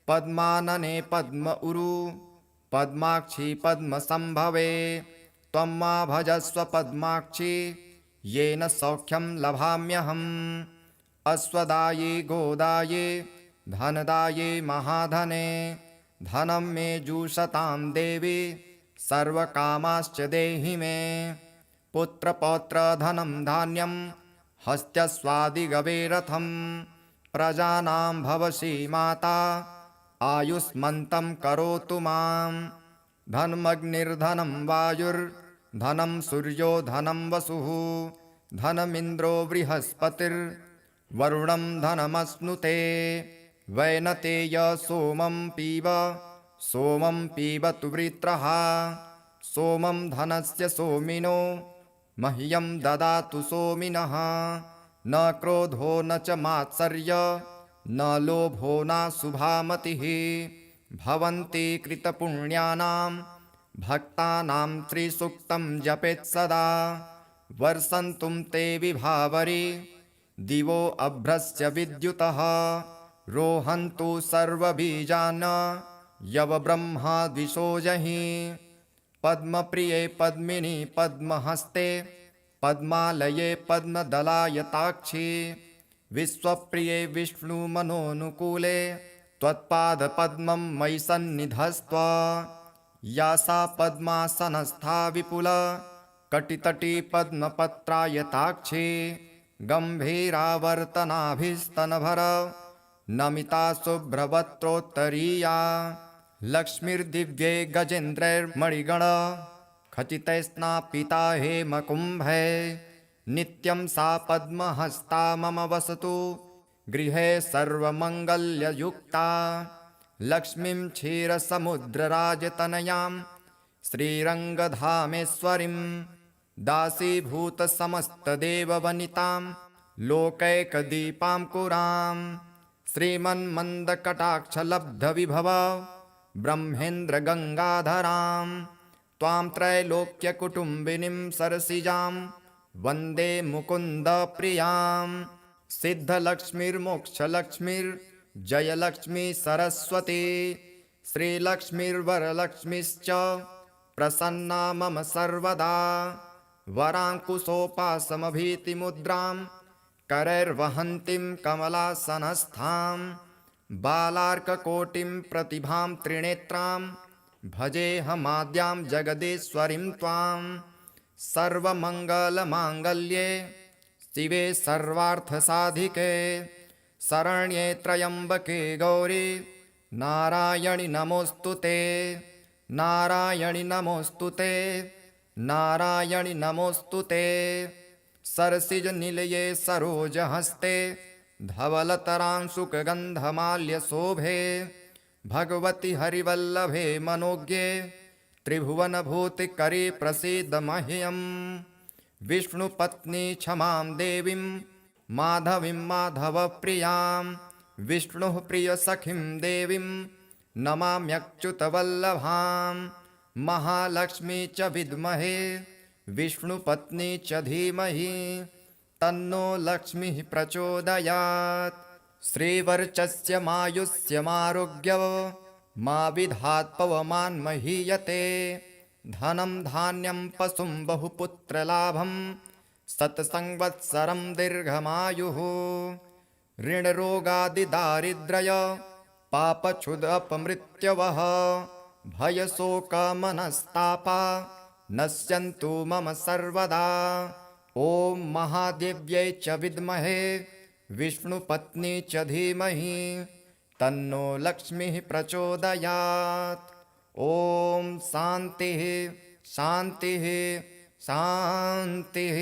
पद्मानने पद्म उरु पद्माक्षी पद्मसंभवे त्वं मा भजस्व पद्माक्षी येन सौख्यं लभाम्यहम् अश्वदाये गोदाये धनदाये महाधने धनं मे जुषतां देवी सर्वकामाश्च देहि मे पुत्रपौत्रधनं धान्यं हस्त्यस्वादिगवे रथं प्रजानां भवसि माता आयुष्मन्तं करोतु मां धनमग्निर्धनं वायुर्धनं सूर्यो धनं वसुः धनमिन्द्रो बृहस्पतिर्वरुणं धनमश्नुते वैनतेय सोमं पीबतु वृत्रः सोमं धनस्य सोमिनो मह्यं ददातु सोमिनः न क्रोधो न च मात्सर्य न लोभो न शुभामतिः भवन्ति कृतपुण्यानां भक्तानां त्रिसूक्तं जपेत् सदा वर्षन्तुं ते विभावरी दिवो अभ्रस्य विद्युतः रोहन्तु सर्वबीजान् यवब्रह्मा द्विषोजहि पद्मप्रिये पद्मिनी पद्महस्ते पद्मालये पद्मदलायताक्षी विश्वप्रिये विष्णुमनोनुकूले त्वत्पादपद्मं मयि सन्निधस्त्व या सा पद्मासनस्था विपुल कटितटी पद्मपत्रायताक्षी गम्भीरावर्तनाभिस्तनभर नमिता शुभ्रवक्त्रोत्तरीया लक्ष्मीर्दिव्ये गजेन्द्रैर्मणिगण खचितैस्नापिता हेमकुम्भे नित्यं सा पद्महस्ता मम वसतु गृहे सर्वमङ्गल्ययुक्ता लक्ष्मीं क्षीरसमुद्रराजतनयां श्रीरङ्गधामेश्वरीं दासीभूतसमस्तदेववनितां लोकैकदीपां कुरां श्रीमन्मन्दकटाक्षलब्धविभव ब्रह्मेन्द्रगङ्गाधरां त्वां त्रैलोक्यकुटुम्बिनीं सरसिजां वन्दे मुकुन्दप्रियां सिद्धलक्ष्मीर्मोक्षलक्ष्मीर्जयलक्ष्मी सरस्वती श्रीलक्ष्मीर्वरलक्ष्मीश्च प्रसन्ना मम सर्वदा वराङ्कुशोपासमभीतिमुद्रां करैर्वहन्तीं कमलासनस्थां बालार्ककोटिं प्रतिभां त्रिनेत्रां भजेऽहमाद्यां जगदीश्वरीं त्वां सर्वमङ्गलमाङ्गल्ये शिवे सर्वार्थसाधिके शरण्ये त्र्यम्बके गौरी नारायणि नमोऽस्तु ते नारायणि नमोऽस्तु ते नारायणि नमोऽस्तु ते सरसिजनिलये सरोजहस्ते धवलतरांशुकगन्धमाल्यशोभे भगवति हरिवल्लभे मनोज्ञे त्रिभुवनभूतिकरे प्रसीद मह्यं विष्णुपत्नी क्षमां देवीं माधवीं माधवप्रियां विष्णुः प्रियसखीं देवीं नमाम्यच्युतवल्लभां महालक्ष्मी च विद्महे विष्णुपत्नी च धीमहि तन्नो लक्ष्मीः प्रचोदयात् श्रीवर्चस्य मायुष्यमारोग्य मा विधात् पवमान् महीयते धनं धान्यं पशुं बहुपुत्रलाभं शतसंवत्सरं दीर्घमायुः ऋणरोगादिदारिद्र्य पापक्षुदपमृत्यवः भयशोकमनस्तापा नश्यन्तु मम सर्वदा ॐ महादेव्यै च विद्महे विष्णुपत्नी च धीमहि तन्नो लक्ष्मीः प्रचोदयात् ॐ शान्तिः शान्तिः शान्तिः।